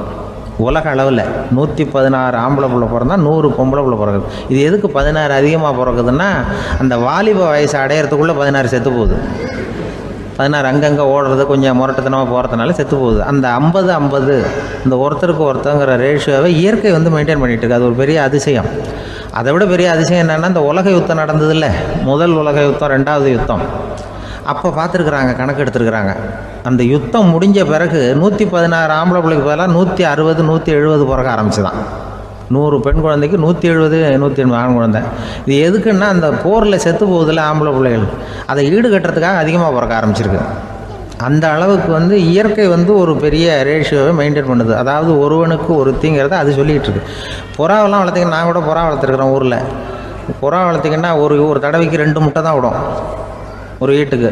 உலக அளவில் 116 ஆம்பளை பிள்ளை பிறந்தா 100 பொம்பளை பிள்ளை பிறகுது. இது எதுக்கு 16 அதிகமாக பிறகுதுன்னா, அந்த வாலிப வயசு அடையிறதுக்குள்ளே 16 செத்து போகுது. 16 அங்கங்கே ஓடுறது கொஞ்சம் முரட்டத்தனமாக போகிறதுனால செத்து போகுது. அந்த 50-50 இந்த ஒருத்தருக்கு ஒருத்தங்கிற ரேஷியோவை இயற்கை வந்து மெயின்டைன் பண்ணிகிட்டு இருக்கு. அது ஒரு பெரிய அதிசயம். அதை விட பெரிய அதிசயம் என்னென்னா, இந்த உலக யுத்தம் நடந்ததில்ல, முதல் உலக யுத்தம், 2வது யுத்தம், அப்போ பார்த்துருக்குறாங்க, கணக்கு எடுத்துருக்குறாங்க. அந்த யுத்தம் முடிஞ்ச பிறகு 116 ஆம்பளை பிள்ளைக்கு பதிலாக 160 170 பிறக்க ஆரம்பிச்சு தான். 100 பெண் குழந்தைக்கு 170 180 ஆண் குழந்தை. இது எதுக்குன்னா, அந்த போரில் செத்து போகுதில்ல ஆம்பளை பிள்ளைகள், அதை ஈடுகட்டுறதுக்காக அதிகமாக பிறக்க ஆரம்பிச்சிருக்கு. அந்த அளவுக்கு வந்து இயற்கை வந்து ஒரு பெரிய ரேஷியோவை மெயின்டைன் பண்ணுது. அதாவது ஒருவனுக்கு ஒருத்திங்கிறத அது சொல்லிகிட்டு இருக்கு. புறாவெல்லாம் வளர்த்திங்கன்னா, நான் கூட புறா வளர்த்துருக்குறேன் ஊரில். புறா வளர்த்திங்கன்னா ஒரு தடவைக்கு 2 முட்டை தான் விடும் ஒரு வீட்டுக்கு.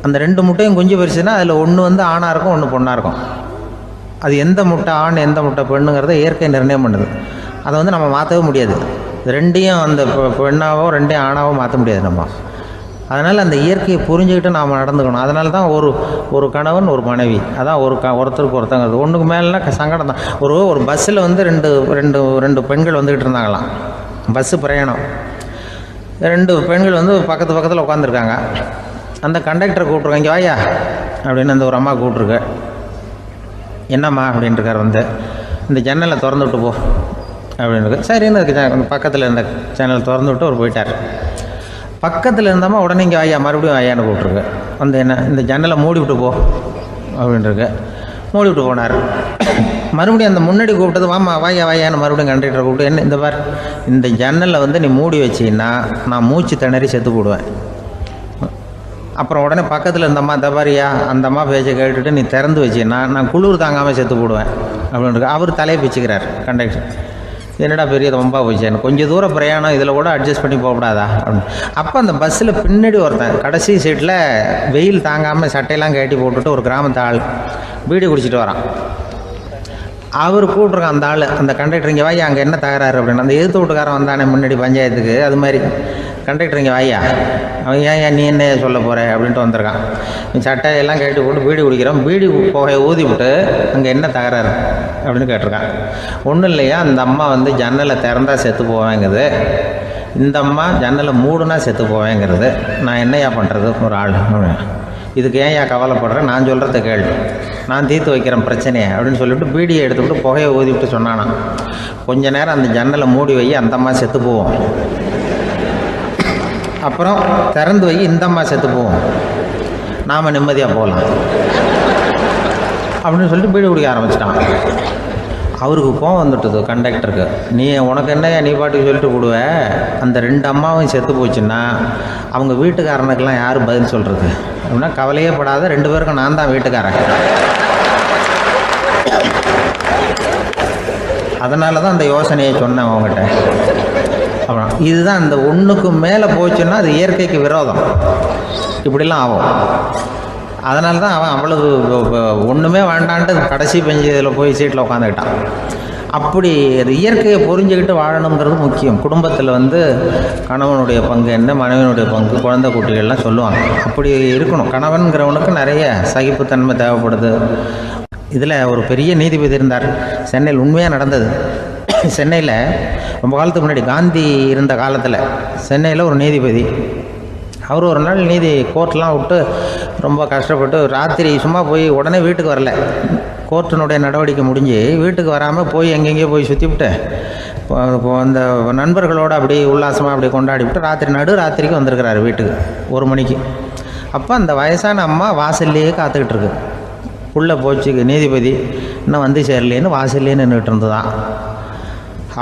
அந்த 2 முட்டையும் குஞ்சு பறிச்சுன்னா அதில் ஒன்று வந்து ஆணாக இருக்கும், ஒன்று பொண்ணாக இருக்கும். அது எந்த முட்டை ஆண் எந்த முட்டை பெண்ணுங்கிறத இயற்கை நிர்ணயம் பண்ணுது. அதை வந்து நம்ம மாற்றவே முடியாது. ரெண்டையும் அந்த பெண்ணாவோ 2 ஆணாவோ மாற்ற முடியாது நம்ம. அதனால் அந்த இயற்கையை புரிஞ்சுக்கிட்டு நாம் நடந்துக்கணும். அதனால தான் ஒரு கணவன் ஒரு மனைவி, அதான் ஒருத்தருக்கு ஒருத்தங்கிறது. ஒன்றுக்கு மேலேனா சங்கடம் தான். ஒரு பஸ்ஸில் வந்து ரெண்டு பெண்கள் வந்துக்கிட்டு இருந்தாங்களாம். பஸ்ஸு பிரயாணம். 2 பெண்கள் வந்து பக்கத்தில் உட்காந்துருக்காங்க. அந்த கண்டக்டரை கூப்பிட்ருக்காங்க, இங்கே வாயா அப்படின்னு அந்த ஒரு அம்மா கூப்பிட்ருக்கு. என்னம்மா அப்படின்ட்டுருக்கார். வந்து இந்த ஜன்னலை திறந்து விட்டு போ அப்படின்னு. சரின்னு அதுக்கு பக்கத்தில் இருந்த ஜன்னலை திறந்து விட்டு அவர் போயிட்டார். பக்கத்தில் இருந்தம்மா உடனே இங்கே வாயா மறுபடியும் வாயான்னு கூப்பிட்ருக்கு. வந்து என்ன இந்த ஜன்னலை மூடி விட்டு போ அப்படின்ட்டுருக்கு. மூடி விட்டு போனார். மறுபடியும் அந்த முன்னாடி கூப்பிட்டது வாமா வாயான்னு மறுபடியும் கண்டக்டரை கூப்பிட்டு, என்ன இந்த பார், இந்த ஜன்னலை வந்து நீ மூடி வச்சின்னா நான் மூச்சு திணறி செத்து போடுவேன். அப்புறம் உடனே பக்கத்தில் இருந்தம்மா தபாரியா அந்த அம்மா பேச்சை கேட்டுட்டு நீ திறந்து வச்சின்னா நான் குளிர் தாங்காமல் செத்து போடுவேன் அப்படின்ட்டு அவர் தலையை பிச்சுக்கிறார் கண்டக்டர். என்னடா பெரிய ரொம்ப போச்சு, எனக்கு கொஞ்சம் தூரம் பிரயாணம், இதில் கூட அட்ஜஸ்ட் பண்ணி போகக்கூடாதா அப்படின்னு. அப்போ அந்த பஸ்ஸில் பின்னாடி ஒருத்தன் கடைசி சீட்டில் வெயில் தாங்காமல் சட்டையெல்லாம் கட்டி போட்டுட்டு ஒரு கிராமத்து ஆள் பீடி குடிச்சிட்டு வரான். அவர் கூப்பிட்ருக்கான் அந்த ஆள், அந்த கண்டக்டர் இங்கே வாயா அங்கே என்ன தகராறு அப்படின்னு. அந்த எதிர்த்து வீட்டுக்காரன் வந்தானே முன்னாடி பஞ்சாயத்துக்கு, அது மாதிரி கண்டக்டர் இங்கே வாயா, அவன் ஏன் நீ என்ன சொல்ல போகிற அப்படின்ட்டு வந்திருக்கான். சட்டையெல்லாம் கட்டி போட்டு பீடி குடிக்கிறோம், பீடி புகையை ஊதி விட்டு அங்கே என்ன தகராறு அப்படின்னு கேட்டிருக்கான். ஒன்றும் இல்லையா, அந்த அம்மா வந்து ஜன்னலை திறந்தா செத்து போவேங்கிறது, இந்த அம்மா ஜன்னலை மூடுனா செத்து போவேங்கிறது, நான் என்னையா பண்ணுறது ஒரு ஆள், இதுக்கு ஏன் கவலைப்படுறேன், நான் சொல்கிறத கேள்வி, நான் தீர்த்து வைக்கிறேன் பிரச்சனையை அப்படின்னு சொல்லிவிட்டு பீடியை எடுத்துக்கிட்டு புகையை ஊதிவிட்டு சொன்னானா, கொஞ்ச நேரம் அந்த ஜன்னலை மூடி வை, அந்த அம்மா செத்து போவோம், அப்புறம் திறந்து வை, இந்த அம்மா செத்து போவோம், நாம் நிம்மதியாக போகலாம் அப்படின்னு சொல்லிட்டு பீடி குடிக்க ஆரம்பிச்சிட்டான். அவருக்கு கோவம் வந்துட்டுது கண்டக்டருக்கு. உனக்கு என்னையா நீ பாட்டுக்கு சொல்லிட்டு போடுவ, அந்த 2 அம்மாவும் செத்து போச்சுன்னா அவங்க வீட்டுக்காரனுக்கெல்லாம் யார் பதில் சொல்கிறது அப்படின்னா, கவலையே படாத, 2 பேருக்கும் நான் தான் வீட்டுக்காரன். அதனால தான் அந்த யோசனையை சொன்னேன் அவங்ககிட்ட. அப்புறம் இதுதான் இந்த ஒன்றுக்கு மேலே போச்சுன்னா அது இயற்கைக்கு விரோதம், இப்படிலாம் ஆகும். அதனால தான் அவன் அவ்வளவு ஒன்றுமே வேண்டான்ட்டு கடைசி பெஞ்சு இதில் போய் சீட்டில் உட்காந்துக்கிட்டான். அப்படி அது இயற்கையை புரிஞ்சுக்கிட்டு வாழணுங்கிறது முக்கியம். குடும்பத்தில் வந்து கணவனுடைய பங்கு என்ன, மனைவியினுடைய பங்கு, குழந்தை குட்டிகள்லாம் சொல்லுவாங்க. அப்படி இருக்கணும். கணவன்கிறவனுக்கு நிறைய சகிப்புத்தன்மை தேவைப்படுது. இதில் ஒரு பெரிய நீதிபதி இருந்தார் சென்னையில், உண்மையாக நடந்தது. சென்னையில் ரொம்ப காலத்துக்கு முன்னாடி காந்தி இருந்த காலத்தில் சென்னையில் ஒரு நீதிபதி, அவர் ஒரு நாள் நீதி கோர்ட்லாம் விட்டு ரொம்ப கஷ்டப்பட்டு ராத்திரி சும்மா போய் உடனே வீட்டுக்கு வரல, கோர்ட்டினுடைய நடவடிக்கை முடிஞ்சு வீட்டுக்கு வராமல் போய் எங்கெங்கேயோ போய் சுற்றிவிட்டு இப்போ அந்த நண்பர்களோடு அப்படி உல்லாசமாக அப்படி கொண்டாடிவிட்டு ராத்திரிக்கு வந்திருக்கிறாரு வீட்டுக்கு 1 மணிக்கு. அப்போ அந்த வயசான அம்மா வாசல்லையே காத்துக்கிட்டு இருக்கு. உள்ளே போச்சு நீதிபதி இன்னும் வந்து சேரலேன்னு வாசல்லே நின்றுட்டு இருந்துதான்.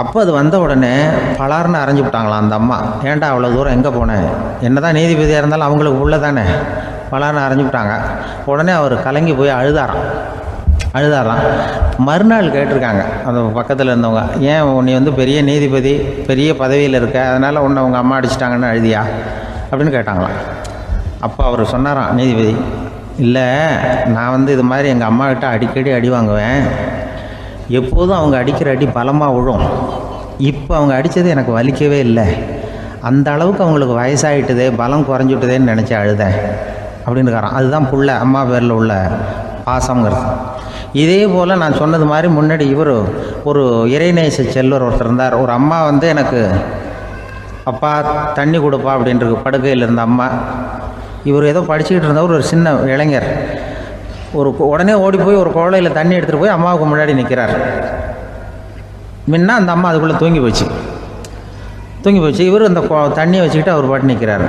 அப்போ அது வந்த உடனே பலார்னு அரைஞ்சி விட்டாங்களாம் அந்த அம்மா. ஏன்டா அவ்வளோ தூரம் எங்கே போனேன்? என்ன தான் நீதிபதியாக இருந்தாலும் அவங்களுக்கு உள்ள தானே. பலார்னு அரைஞ்சி விட்டாங்க. உடனே அவர் கலங்கி போய் அழுதாராம். மறுநாள் கேட்டிருக்காங்க அந்த பக்கத்தில் இருந்தவங்க, ஏன் நீ வந்து பெரிய நீதிபதி, பெரிய பதவியில் இருக்க, அதனால் உன்னை அவங்க அம்மா அடிச்சிட்டாங்கன்னு அழுதியா அப்படின்னு கேட்டாங்களாம். அப்போ அவர் சொன்னாராம் நீதிபதி, இல்லை நான் வந்து இது மாதிரி எங்கள் அம்மாக்கிட்ட அடிக்கடி அடி வாங்குவேன். எப்போதும் அவங்க அடிக்கிற அடி பலமாக விழும். இப்போ அவங்க அடித்தது எனக்கு வலிக்கவே இல்லை. அந்த அளவுக்கு அவங்களுக்கு வயசாகிட்டுதே, பலம் குறைஞ்சிட்டுதேன்னு நினச்சி அழுதேன் அப்படின்னு இருக்காராம். அதுதான் புள்ள அம்மா பேரில் உள்ள பாசங்கிறது. இதே போல் நான் சொன்னது மாதிரி முன்னாடி ஒரு இறைநேச செல்வர் ஒருத்தர் இருந்தார். ஒரு அம்மா வந்து எனக்கு அப்பா தண்ணி கொடுப்பா அப்படின்ட்டு படுக்கையில் இருந்த அம்மா. இவர் ஏதோ படிச்சுக்கிட்டு இருந்தவர், ஒரு சின்ன இளைஞர். உடனே ஓடி போய் ஒரு குழலையில் தண்ணி எடுத்துகிட்டு போய் அம்மாவுக்கு முன்னாடி நிற்கிறார். முன்ன அந்த அம்மா அதுக்குள்ளே தூங்கி போச்சு. இவர் அந்த தண்ணியை வச்சுக்கிட்டு அவர் பாட்டு நிற்கிறார்.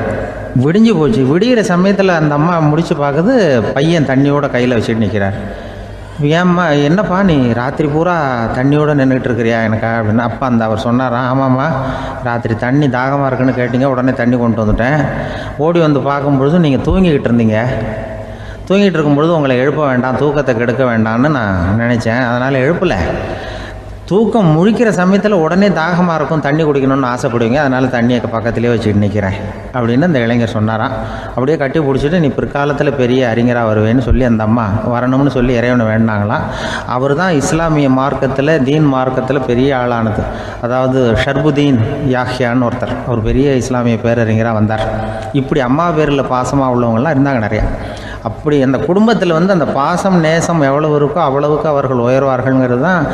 விடிஞ்சு போச்சு. விடிகிற சமயத்தில் அந்த அம்மா முடிச்சு பார்க்குது, பையன் தண்ணியோட கையில் வச்சுட்டு நிற்கிறார். ஏம்மா என்னப்பா நீ ராத்திரி பூரா தண்ணியோடு நின்றுட்டு இருக்கிறியா எனக்கா அப்படின்னு. அப்போ அவர் சொன்னாராம், ஆமாம்மா ராத்திரி தண்ணி தாகமாக இருக்குன்னு கேட்டிங்க, உடனே தண்ணி கொண்டு வந்துட்டேன். ஓடி வந்து பார்க்கும்பொழுது நீங்கள் தூங்கிக்கிட்டு இருந்தீங்க. தூங்கிட்டு இருக்கும்பொழுது உங்களை எழுப்ப வேண்டாம், தூக்கத்தை கெடுக்க வேண்டாம்னு நான் நினச்சேன். அதனால் எழுப்பலை. தூக்கம் முழிக்கிற சமயத்தில் உடனே தாகமாக இருக்கும், தண்ணி குடிக்கணும்னு ஆசைப்படுவீங்க, அதனால் தண்ணியை பக்கத்துலேயே வச்சுட்டு நிற்கிறேன் அப்படின்னு அந்த இளைஞர் சொன்னாராம். அப்படியே கட்டி பிடிச்சிட்டு நீ பிற்காலத்தில் பெரிய அறிஞராக வருவேன்னு சொல்லி அந்த அம்மா வரணும்னு சொல்லி இறைவனை வேண்டாங்களாம். அவர் தான் இஸ்லாமிய மார்க்கத்தில், தீன் மார்க்கத்தில் பெரிய ஆளானது. அதாவது ஷர்புதீன் யாஹ்யான்னு ஒருத்தர், அவர் பெரிய இஸ்லாமிய பேரறிஞராக வந்தார். இப்படி அம்மா பேரில் பாசமாக உள்ளவங்கள்லாம் இருந்தாங்க நிறையா. அப்படி அந்த குடும்பத்தில் வந்து அந்த பாசம் நேசம் எவ்வளவு இருக்கோ அவ்வளவுக்கு அவர்கள் உயர்வார்கள்ங்கிறது தான்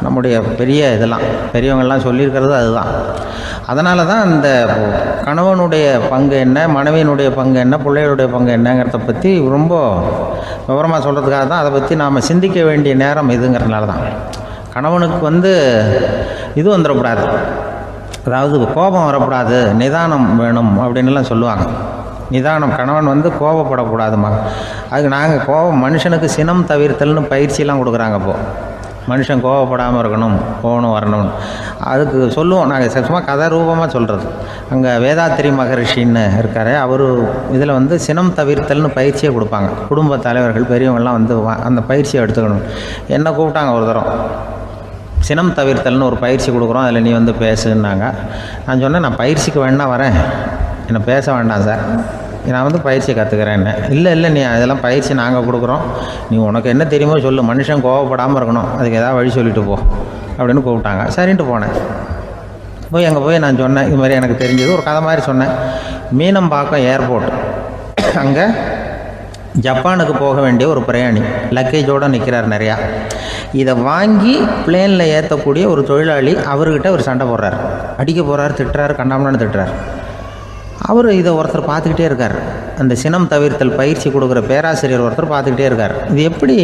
நம்முடைய பெரிய இதெல்லாம் பெரியவங்கள்லாம் சொல்லியிருக்கிறது அதுதான். அதனால தான் அந்த கணவனுடைய பங்கு என்ன, மனைவியினுடைய பங்கு என்ன, பிள்ளைகளுடைய பங்கு என்னங்கிறத பற்றி ரொம்ப விவரமாக சொல்கிறதுக்காக தான் அதை பற்றி நாம் சிந்திக்க வேண்டிய நேரம் இதுங்கிறதுனால தான். கணவனுக்கு வந்து இது வந்துடக்கூடாது, அதாவது கோபம் வரக்கூடாது, நிதானம் வேணும் அப்படின்லாம் சொல்லுவாங்க. நிதானம், கணவன் வந்து கோபப்படக்கூடாதுமா. அதுக்கு நாங்கள் மனுஷனுக்கு சினம் தவிர்த்தல்னு பயிற்சியெல்லாம் கொடுக்குறாங்க. இப்போது மனுஷன் கோபப்படாமல் இருக்கணும், போகணும் வரணும், அதுக்கு சொல்லுவோம் நாங்கள். சும்மா கதை ரூபமாக சொல்கிறது. அங்கே வேதாத்திரி மகரிஷின்னு இருக்கார், அவர் இதில் வந்து சினம் தவிர்த்தல்னு பயிற்சியை கொடுப்பாங்க. குடும்ப தலைவர்கள் பெரியவங்கள்லாம் வந்து அந்த பயிற்சியை எடுத்துக்கணும். என்ன கூப்பிட்டாங்க ஒரு தரம், சினம் தவிர்த்தல்னு ஒரு பயிற்சி கொடுக்குறோம், அதில் நீ வந்து பேசுன்னாங்க. நான் சொன்னேன், நான் பயிற்சிக்கு வேணா வரேன், என்னை பேச வேண்டாம் சார், நான் வந்து பயிற்சியை கற்றுக்கிறேன். இல்லை நீ அதெல்லாம் பயிற்சி நாங்கள் கொடுக்குறோம், நீ உனக்கு என்ன தெரியுமோ சொல்லு, மனுஷன் கோவப்படாமல் இருக்கணும், அதுக்கு ஏதாவது வழி சொல்லிட்டு போ அப்படின்னு கூப்பிட்டாங்க. சரின்ட்டு போனேன். அங்கே போய் நான் சொன்னேன், இது மாதிரி எனக்கு தெரிஞ்சது ஒரு கதை மாதிரி சொன்னேன். மீனம்பாக்கம் ஏர்போர்ட், அங்கே ஜப்பானுக்கு போக வேண்டிய ஒரு பிரயாணி லக்கேஜோடு நிற்கிறார் நிறையா. இதை வாங்கி பிளேனில் ஏற்றக்கூடிய ஒரு தொழிலாளி அவர்கிட்ட ஒரு சண்டை போடுறார், அடிக்க போகிறார், திட்டுறாரு, கண்டாமலான்னு திட்டுறார். அவர் இதை ஒருத்தர் பார்த்துக்கிட்டே இருக்கார். அந்த சினம் தவிர்த்தல் பயிற்சி கொடுக்குற பேராசிரியர் ஒருத்தர் பார்த்துக்கிட்டே இருக்கார். இது எப்படி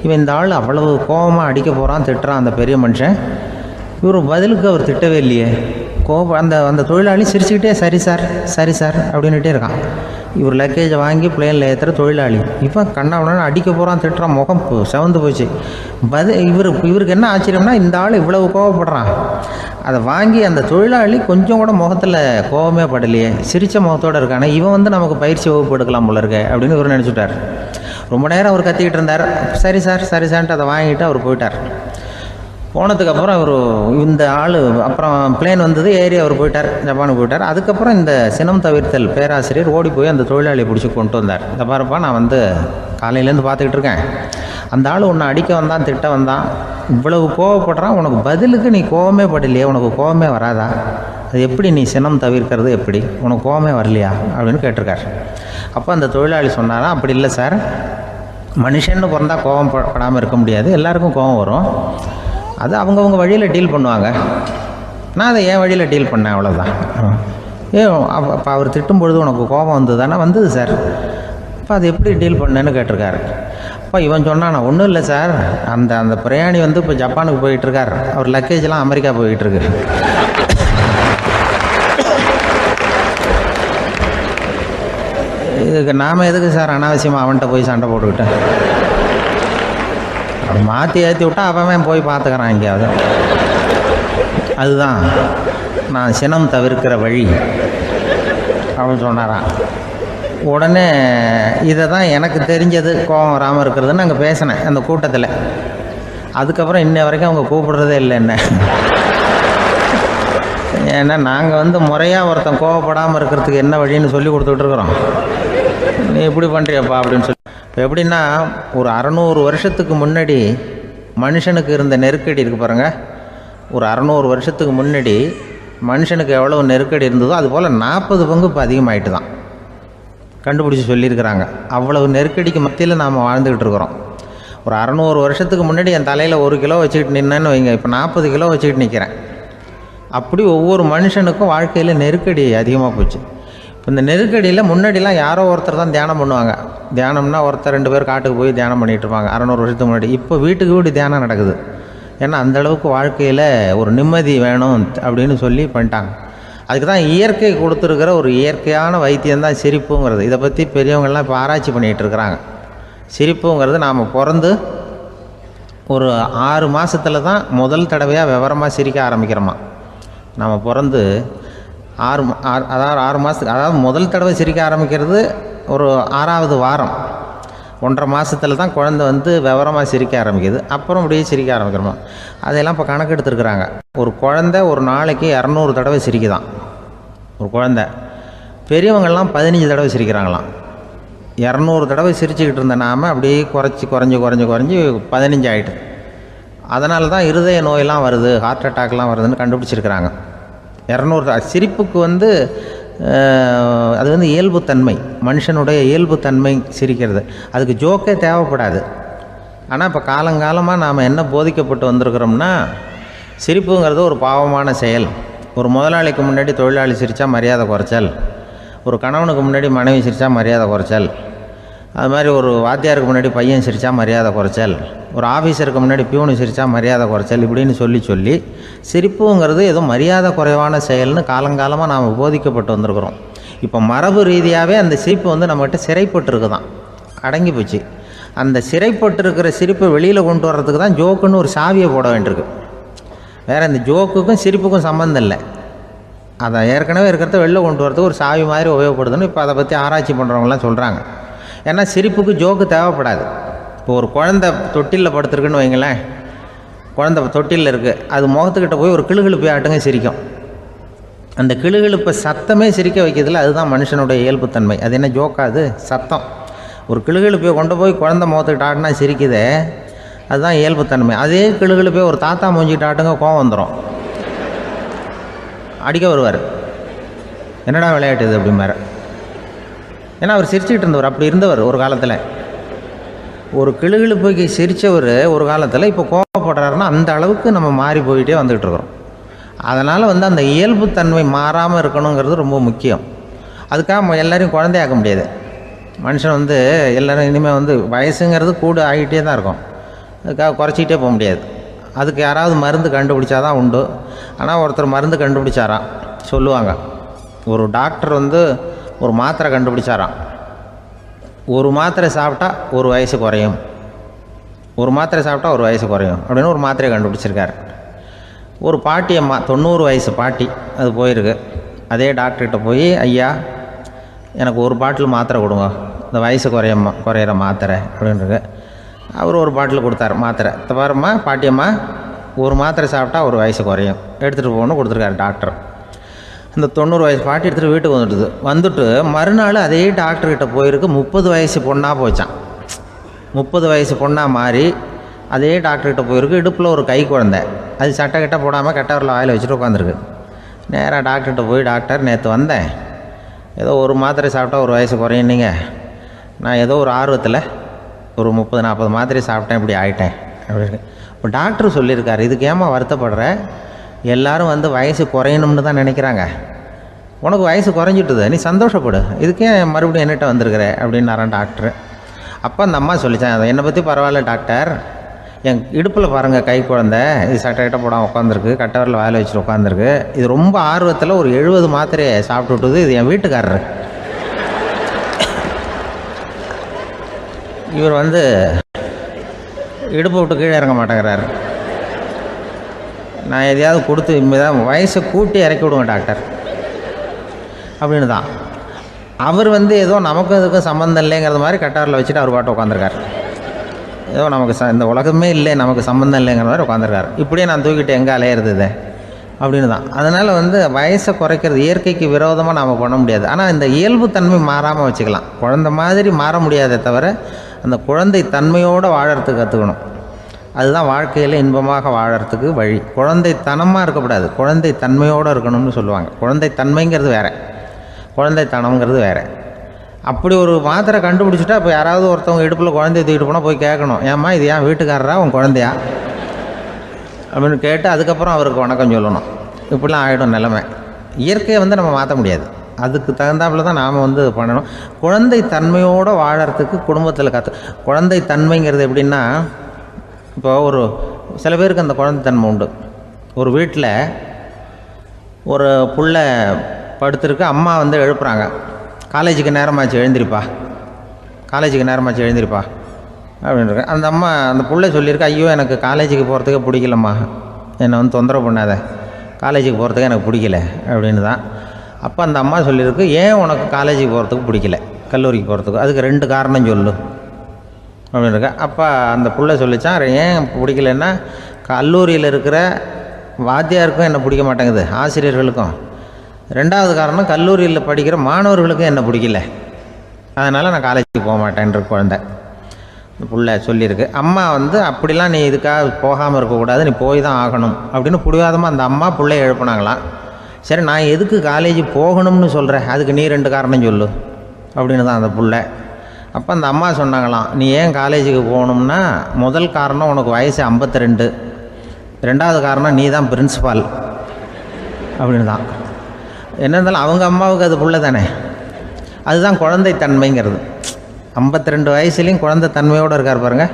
இவன் இந்த ஆள் அவ்வளவு கோபமாக அடிக்க போகிறான், திட்டுறான் அந்த பெரிய மனுஷன், இவர் பதிலுக்கு அவர் திட்டவே இல்லையே. அந்த தொழிலாளி சிரிச்சுக்கிட்டே சரி சார் அப்படின்னுட்டே இருக்கான். இவர் லக்கேஜை வாங்கி பிளேனில் ஏற்றுற தொழிலாளி இப்போ கண்ணாவுடனே அடிக்க போகிறான், திட்டுறான், முகம் செவந்து போச்சு. இவருக்கு என்ன ஆச்சரியம்னா, இந்த ஆள் இவ்வளவு கோவப்படுறான், அதை வாங்கி அந்த தொழிலாளி கொஞ்சம் கூட முகத்தில் கோபமே படலையே, சிரித்த முகத்தோடு இருக்கானே, இவன் வந்து நமக்கு பயிற்சி வகுப்பு எடுக்கலாம் போல இருக்கே அப்படின்னு இவர் நினச்சிட்டார். ரொம்ப நேரம் அவர் கத்திக்கிட்டு இருந்தார். சரி சார்ன்ட்டு அதை வாங்கிட்டு அவர் போயிட்டார். போனதுக்கப்புறம் இந்த ஆள் அப்புறம் பிளேன் வந்தது, ஏறி அவர் போயிட்டார், ஜப்பானுக்கு போயிட்டார். அதுக்கப்புறம் இந்த சினம் தவிர்த்தல் பேராசிரியர் ஓடி போய் அந்த தொழிலாளியை பிடிச்சி கொண்டு வந்தார். இந்த பாருப்பா, நான் வந்து காலையிலேருந்து பார்த்துக்கிட்டு இருக்கேன், அந்த ஆள் உன்னை அடிக்க வந்தான், திட்ட வந்தான், இவ்வளவு கோவப்படுறான், உனக்கு பதிலுக்கு நீ கோவமே படலையே, உனக்கு கோவமே வராதா, அது எப்படி நீ சினம் தவிர்க்கிறது, எப்படி உனக்கு கோவமே வரலையா அப்படின்னு கேட்டிருக்கார். அப்போ அந்த தொழிலாளி சொன்னாராம், அப்படி இல்லை சார், மனுஷன்னு பிறந்தா கோவம் படாமல் இருக்க முடியாது, எல்லாருக்கும் கோவம் வரும், அது அவங்கவுங்க வழியில் டீல் பண்ணுவாங்க, நான் அதை என் வழியில் டீல் பண்ணேன், அவ்வளோதான். அப்போ அவர் திட்டும் பொழுது உனக்கு கோபம் வந்தது தானே? வந்தது சார். அப்போ அது எப்படி டீல் பண்ணேன்னு கேட்டிருக்காரு. அப்போ இவன் சொன்னான், ஒன்றும் இல்லை சார், அந்த அந்த பிரயாணி வந்து இப்போ ஜப்பானுக்கு போயிட்டுருக்கார், அவர் லக்கேஜெலாம் அமெரிக்கா போயிட்டுருக்கு. இதுக்கு நாம் எதுக்கு சார் அனாவசியமாக அவன்கிட்ட போய் சண்டை போட்டுக்கிட்டேன்? அப்படி மாற்றி ஏற்றி விட்டா அவன் போய் பார்த்துக்கிறான் எங்கேயாவது. அதுதான் நான் சினம் தவிர்க்கிற வழி அப்படின்னு சொன்னாரான். உடனே இதை தான் எனக்கு தெரிஞ்சது கோபம் வராமல் இருக்கிறதுன்னு அங்கே பேசினேன் அந்த கூட்டத்தில். அதுக்கப்புறம் இன்ன வரைக்கும் அவங்க கூப்பிடுறதே இல்லை என்ன. ஏன்னா நாங்கள் வந்து முறையாக ஒருத்தன் கோவப்படாமல் இருக்கிறதுக்கு என்ன வழின்னு சொல்லி கொடுத்துட்ருக்குறோம். நீ இப்படி பண்ணுறியப்பா அப்படின்னு சொல்லி. இப்போ எப்படின்னா, ஒரு 600 வருஷத்துக்கு முன்னாடி மனுஷனுக்கு இருந்த நெருக்கடி இருக்குது பாருங்கள். ஒரு 600 வருஷத்துக்கு முன்னாடி மனுஷனுக்கு எவ்வளோ நெருக்கடி இருந்ததோ அதுபோல் 40 பங்கு இப்போ அதிகமாகிட்டு தான் கண்டுபிடிச்சி சொல்லியிருக்கிறாங்க. அவ்வளவு நெருக்கடிக்கு மத்தியில் நாம் வாழ்ந்துக்கிட்டு இருக்கிறோம். ஒரு 600 வருஷத்துக்கு முன்னாடி என் தலையில் 1 கிலோ வச்சுக்கிட்டு நின்னேன்னு வைங்க, இப்போ 40 கிலோ வச்சுக்கிட்டு நிற்கிறேன். அப்படி ஒவ்வொரு மனுஷனுக்கும் வாழ்க்கையில் நெருக்கடி அதிகமாக போச்சு. இப்போ இந்த நெருக்கடியில் முன்னாடிலாம் யாரோ ஒருத்தர் தான் தியானம் பண்ணுவாங்க. தியானம்னா ஒருத்தர் 2 பேர் காட்டுக்கு போய் தியானம் பண்ணிகிட்டு இருப்பாங்க 600 வருஷத்துக்கு முன்னாடி. இப்போ வீட்டுக்கு வீடு தியானம் நடக்குது. ஏன்னா அந்தளவுக்கு வாழ்க்கையில் ஒரு நிம்மதி வேணும் அப்படின்னு சொல்லி பண்ணிட்டாங்க. அதுக்கு தான் இயற்கை கொடுத்துருக்கிற ஒரு இயற்கையான வைத்தியம்தான் சிரிப்புங்கிறது. இதை பற்றி பெரியவங்கள்லாம் இப்போ ஆராய்ச்சி பண்ணிகிட்டு இருக்கிறாங்க. சிரிப்புங்கிறது நாம் பிறந்து ஒரு 6 மாதத்தில் தான் முதல் தடவையாக விவரமாக சிரிக்க ஆரம்பிக்கிறோமா. நம்ம பிறந்து 6 மாதத்துக்கு, அதாவது முதல் தடவை சிரிக்க ஆரம்பிக்கிறது ஒரு 6ஆவது வாரம், 1.5 மாதத்தில் தான் குழந்தை வந்து விவரமாக சிரிக்க ஆரம்பிக்குது. அப்புறம் அப்படியே சிரிக்க ஆரம்பிக்கிறோமா. அதையெல்லாம் இப்போ கணக்கு எடுத்துருக்குறாங்க. ஒரு குழந்தை ஒரு நாளைக்கு 200 தடவை சிரிக்குதான் ஒரு குழந்தை. பெரியவங்கள்லாம் 15 தடவை சிரிக்கிறாங்களாம். 200 தடவை சிரிச்சுக்கிட்டு இருந்த நாம் அப்படியே குறைஞ்சி 15 ஆகிட்டு. அதனால தான் இருதய நோயெல்லாம் வருது, ஹார்ட் அட்டாக்லாம் வருதுன்னு கண்டுபிடிச்சிருக்கிறாங்க. 200 சிரிப்புக்கு வந்து அது வந்து இயல்புத்தன்மை, மனுஷனுடைய இயல்புத்தன்மை சிரிக்கிறது. அதுக்கு ஜோக்கே தேவைப்படாது. ஆனால் இப்போ காலங்காலமாக நாம் என்ன போதிக்கப்பட்டு வந்திருக்கிறோம்னா, சிரிப்புங்கிறது ஒரு பாவமான செயல். ஒரு முதலாளிக்கு முன்னாடி தொழிலாளி சிரித்தா மரியாதை குறைச்சல், ஒரு கணவனுக்கு முன்னாடி மனைவி சிரித்தா மரியாதை குறைச்சல், அது மாதிரி ஒரு வாத்தியாருக்கு முன்னாடி பையன் சிரித்தா மரியாதை குறைச்சல், ஒரு ஆஃபீஸருக்கு முன்னாடி பியூனு சிரித்தா மரியாதை குறைச்சல், இப்படின்னு சொல்லி சிரிப்புங்கிறது ஏதோ மரியாதை குறைவான செயல்னு காலங்காலமாக நாம் போதிக்கப்பட்டு வந்திருக்கிறோம். இப்போ மரபு ரீதியாகவே அந்த சிரிப்பு வந்து நம்மகிட்ட சிறைப்பட்டுருக்கு தான், அடங்கி போச்சு. அந்த சிறைப்பட்டிருக்கிற சிரிப்பை வெளியில் கொண்டு வர்றதுக்கு தான் ஜோக்குன்னு ஒரு சாவியை போட வேண்டியிருக்கு. வேறு இந்த ஜோக்குக்கும் சிரிப்புக்கும் சம்மந்தம் இல்லை. அதை ஏற்கனவே இருக்கிறத வெளில கொண்டு வரதுக்கு ஒரு சாவி மாதிரி உபயோகப்படுதுன்னு இப்போ அதை பற்றி ஆராய்ச்சி பண்ணுறவங்களாம் சொல்கிறாங்க. ஏன்னா சிரிப்புக்கு ஜோக்கு தேவைப்படாது. இப்போ ஒரு குழந்தை தொட்டிலில் படுத்துருக்குன்னு வைங்களேன், குழந்தை தொட்டிலில் இருக்குது, அது முகத்துக்கிட்ட போய் ஒரு கிளுகிழுப்பை ஆட்டுங்க சிரிக்கும். அந்த கிளுகிழுப்பை சத்தமே சிரிக்க வைக்கிறதுல அதுதான் மனுஷனுடைய இயல்புத்தன்மை. அது என்ன ஜோக்காது? சத்தம். ஒரு கிளுகிழுப்பையை கொண்டு போய் குழந்தை முகத்துக்கிட்ட ஆட்டினா சிரிக்குதே, அதுதான் இயல்புத்தன்மை. அதே கிளுகிழுப்பையை ஒரு தாத்தா மூஞ்சிக்கிட்ட ஆட்டுங்க, கோவம் வந்துடும், அடிக்க வருவார். என்னடா விளையாட்டு இது அப்படிம்பாரு. ஏன்னா அவர் சிரிச்சுக்கிட்டு இருந்தவர், அப்படி இருந்தவர் ஒரு காலத்தில். ஒரு கிளுகிழுப்பைக்கு சிரித்தவர் ஒரு காலத்தில் இப்போ கோவப்படுறாருன்னா அந்த அளவுக்கு நம்ம மாறி போயிட்டே வந்துக்கிட்டு இருக்கிறோம். அதனால் வந்து அந்த இயல்புத்தன்மை மாறாமல் இருக்கணுங்கிறது ரொம்ப முக்கியம். அதுக்காக எல்லோரையும் குழந்தையாக்க முடியாது. மனுஷன் வந்து எல்லோரும் இனிமேல் வந்து வயசுங்கிறது கூட ஆகிட்டே தான் இருக்கும். அதுக்காக குறைச்சிக்கிட்டே போக முடியாது. அதுக்கு யாராவது மருந்து கண்டுபிடிச்சாதான் உண்டு. ஆனால் ஒருத்தர் மருந்து கண்டுபிடிச்சாராம், சொல்லுவாங்க. ஒரு டாக்டர் வந்து ஒரு மாத்திரை கண்டுபிடிச்சாராம். ஒரு மாத்திரை சாப்பிட்டா ஒரு வயசு குறையும், ஒரு மாத்திரை சாப்பிட்டா ஒரு வயசு குறையும் அப்படின்னு ஒரு மாத்திரையை கண்டுபிடிச்சிருக்காரு. ஒரு பாட்டி அம்மா, 90 வயசு பாட்டி, அது போயிருக்கு. அதே டாக்டர்கிட்ட போய், ஐயா எனக்கு ஒரு பாட்டில் மாத்திரை கொடுங்க, இந்த வயசு குறையிற மாத்திரை அப்படின்றது. அவர் ஒரு பாட்டில் கொடுத்தாரு மாத்திரை. பாரும்மா பாட்டியம்மா, ஒரு மாத்திரை சாப்பிட்டா ஒரு வயசு குறையும், எடுத்துகிட்டு போகணும்னு கொடுத்துருக்காரு டாக்டர். அந்த 90 வயசு பாட்டி எடுத்துகிட்டு வீட்டுக்கு வந்துட்டு மறுநாள் அதே டாக்டர்கிட்ட போயிருக்கு. 30 வயசு பொண்ணாக போச்சான். 30 வயசு பொண்ணாக மாறி அதே டாக்டர்கிட்ட போயிருக்கு. இடுப்பில் ஒரு கை குழந்தை, அது சட்டை கட்ட போடாமல் கட்டவரில் வாயில் வச்சுட்டு உட்காந்துருக்கு. நேராக டாக்டர்கிட்ட போய், டாக்டர் நேற்று வந்தேன், ஏதோ ஒரு மாத்திரை சாப்பிட்டா ஒரு வயசு குறையினீங்க, நான் ஏதோ ஒரு ஆர்வத்தில் ஒரு 30-40 மாத்திரை சாப்பிட்டேன், இப்படி ஆகிட்டேன் அப்படின்னு. இப்போ டாக்டர் சொல்லியிருக்காரு, இதுக்கு ஏமா வருத்தப்படுற, எல்லோரும் வந்து வயசு குறையணும்னு தான் நினைக்கிறாங்க, உனக்கு வயசு குறைஞ்சிட்டுது, நீ சந்தோஷப்படு, இதுக்கே மறுபடியும் என்னட்ட வந்திருக்கிற அப்படின்னாரான் டாக்டர். அப்போ அந்த அம்மா சொல்லித்தான், என்னை பற்றி பரவாயில்ல டாக்டர், என் இடுப்பில் பாருங்கள் கை குழந்தை, இது சட்டை கிட்ட போடாமல் உட்காந்துருக்கு, கட்டவரில் வாயில் வச்சுட்டு உட்காந்துருக்கு, இது ரொம்ப ஆர்வத்தில் ஒரு 70 மாத்திரையை சாப்பிட்டு விட்டுது, இது என் வீட்டுக்காரரு. இவர் இடுப்பை விட்டு கீழே இறங்க மாட்டேங்கிறாரு. நான் எதையாவது கொடுத்து இனிமேதான் வயசை கூட்டி இறக்கி விடுவேன் டாக்டர் அப்படின்னு தான். அவர் ஏதோ நமக்கும் இதுக்கும் சம்மந்தம் இல்லைங்கிறது மாதிரி கட்டாரில் வச்சுட்டு அவர் பாட்டு உட்காந்துருக்கார். ஏதோ நமக்கு இந்த உலகமே இல்லை, நமக்கு சம்மந்தம் இல்லைங்கிற மாதிரி உட்காந்துருக்கார். இப்படியே நான் தூக்கிட்டு எங்கே அலையிறது அப்படின்னு தான். அதனால் வயசை குறைக்கிறது இயற்கைக்கு விரோதமாக நாம் பண்ண முடியாது. ஆனால் இந்த இயல்புத்தன்மை மாறாமல் வச்சுக்கலாம். குழந்தை மாதிரி மாற முடியாதே தவிர அந்த குழந்தை தன்மையோடு வாழறதுக்கு கற்றுக்கணும். அதுதான் வாழ்க்கையில் இன்பமாக வாழறதுக்கு வழி. குழந்தைத்தனமாக இருக்கக்கூடாது, குழந்தை தன்மையோடு இருக்கணும்னு சொல்லுவாங்க. குழந்தை தன்மைங்கிறது வேறு, குழந்தைத்தனம்ங்கிறது வேறு. அப்படி ஒரு மாத்திரை கண்டுபிடிச்சிட்டா இப்போ யாராவது ஒருத்தவங்க இடுப்பில் குழந்தைய தூக்கிட்டு போனால் போய் கேட்கணும், ஏம்மா இது ஏன் வீட்டுக்காரரா உன் குழந்தையா அப்படின்னு கேட்டு அதுக்கப்புறம் அவருக்கு வணக்கம் சொல்லணும். இப்படிலாம் ஆகிடும் நிலைமை. இயற்கையை நம்ம மாற்ற முடியாது, அதுக்கு தகுந்தாப்புல தான் நாம் பண்ணணும். குழந்தை தன்மையோடு வாழறதுக்கு குடும்பத்தில் குழந்தை தன்மைங்கிறது எப்படின்னா, இப்போ சில பேருக்கு அந்த குழந்தைத்தன்மை உண்டு. ஒரு வீட்டில் ஒரு புள்ள படுத்துருக்கு, அம்மா எழுப்புறாங்க, காலேஜுக்கு நேரமாச்சு எழுந்திருப்பா, காலேஜுக்கு நேரமாச்சு எழுந்திருப்பா அப்படின்ட்டு. அந்த அம்மா அந்த புள்ளை சொல்லியிருக்கு, ஐயோ எனக்கு காலேஜுக்கு போகிறதுக்கே பிடிக்கலம்மா, என்னை தொந்தரவு பண்ணாத, காலேஜுக்கு போகிறதுக்கு எனக்கு பிடிக்கல அப்படின்னு தான். அப்போ அந்த அம்மா சொல்லியிருக்கு, ஏன் உனக்கு காலேஜுக்கு போகிறதுக்கு பிடிக்கல, கல்லூரிக்கு போகிறதுக்கு, அதுக்கு 2 காரணம் சொல்லு அப்படின்னு இருக்கா. அப்போ அந்த புள்ளை சொல்லிச்சான், ஏன் பிடிக்கலன்னா கல்லூரியில் இருக்கிற வாத்தியாருக்கும் என்னை பிடிக்க மாட்டேங்குது, ஆசிரியர்களுக்கும். 2வது காரணம், கல்லூரியில் படிக்கிற மாணவர்களுக்கும் என்னை பிடிக்கல, அதனால் நான் காலேஜுக்கு போக மாட்டேன்ற குழந்தை புள்ளை சொல்லியிருக்கு. அம்மா அப்படிலாம் நீ இதுக்காக போகாமல் இருக்கக்கூடாது, நீ போய் தான் ஆகணும் அப்படின்னு பிடிவாதமாக அந்த அம்மா பிள்ளைய எழுப்புனாங்களாம். சரி, நான் எதுக்கு காலேஜ் போகணும்னு சொல்கிறேன், அதுக்கு நீ 2 காரணம் சொல்லு அப்படின்னு தான் அந்த புள்ளை. அப்போ அந்த அம்மா சொன்னாங்களாம், நீ ஏன் காலேஜுக்கு போகணும்னா, முதல் காரணம் உனக்கு வயசு 52, 2வது காரணம் நீ தான் பிரின்சிபால் அப்படின்னு தான். என்ன இருந்தாலும் அவங்க அம்மாவுக்கு அது புள்ள தானே. அதுதான் குழந்தை தன்மைங்கிறது. 52 வயசுலேயும் குழந்தை தன்மையோடு இருக்கார் பாருங்கள்,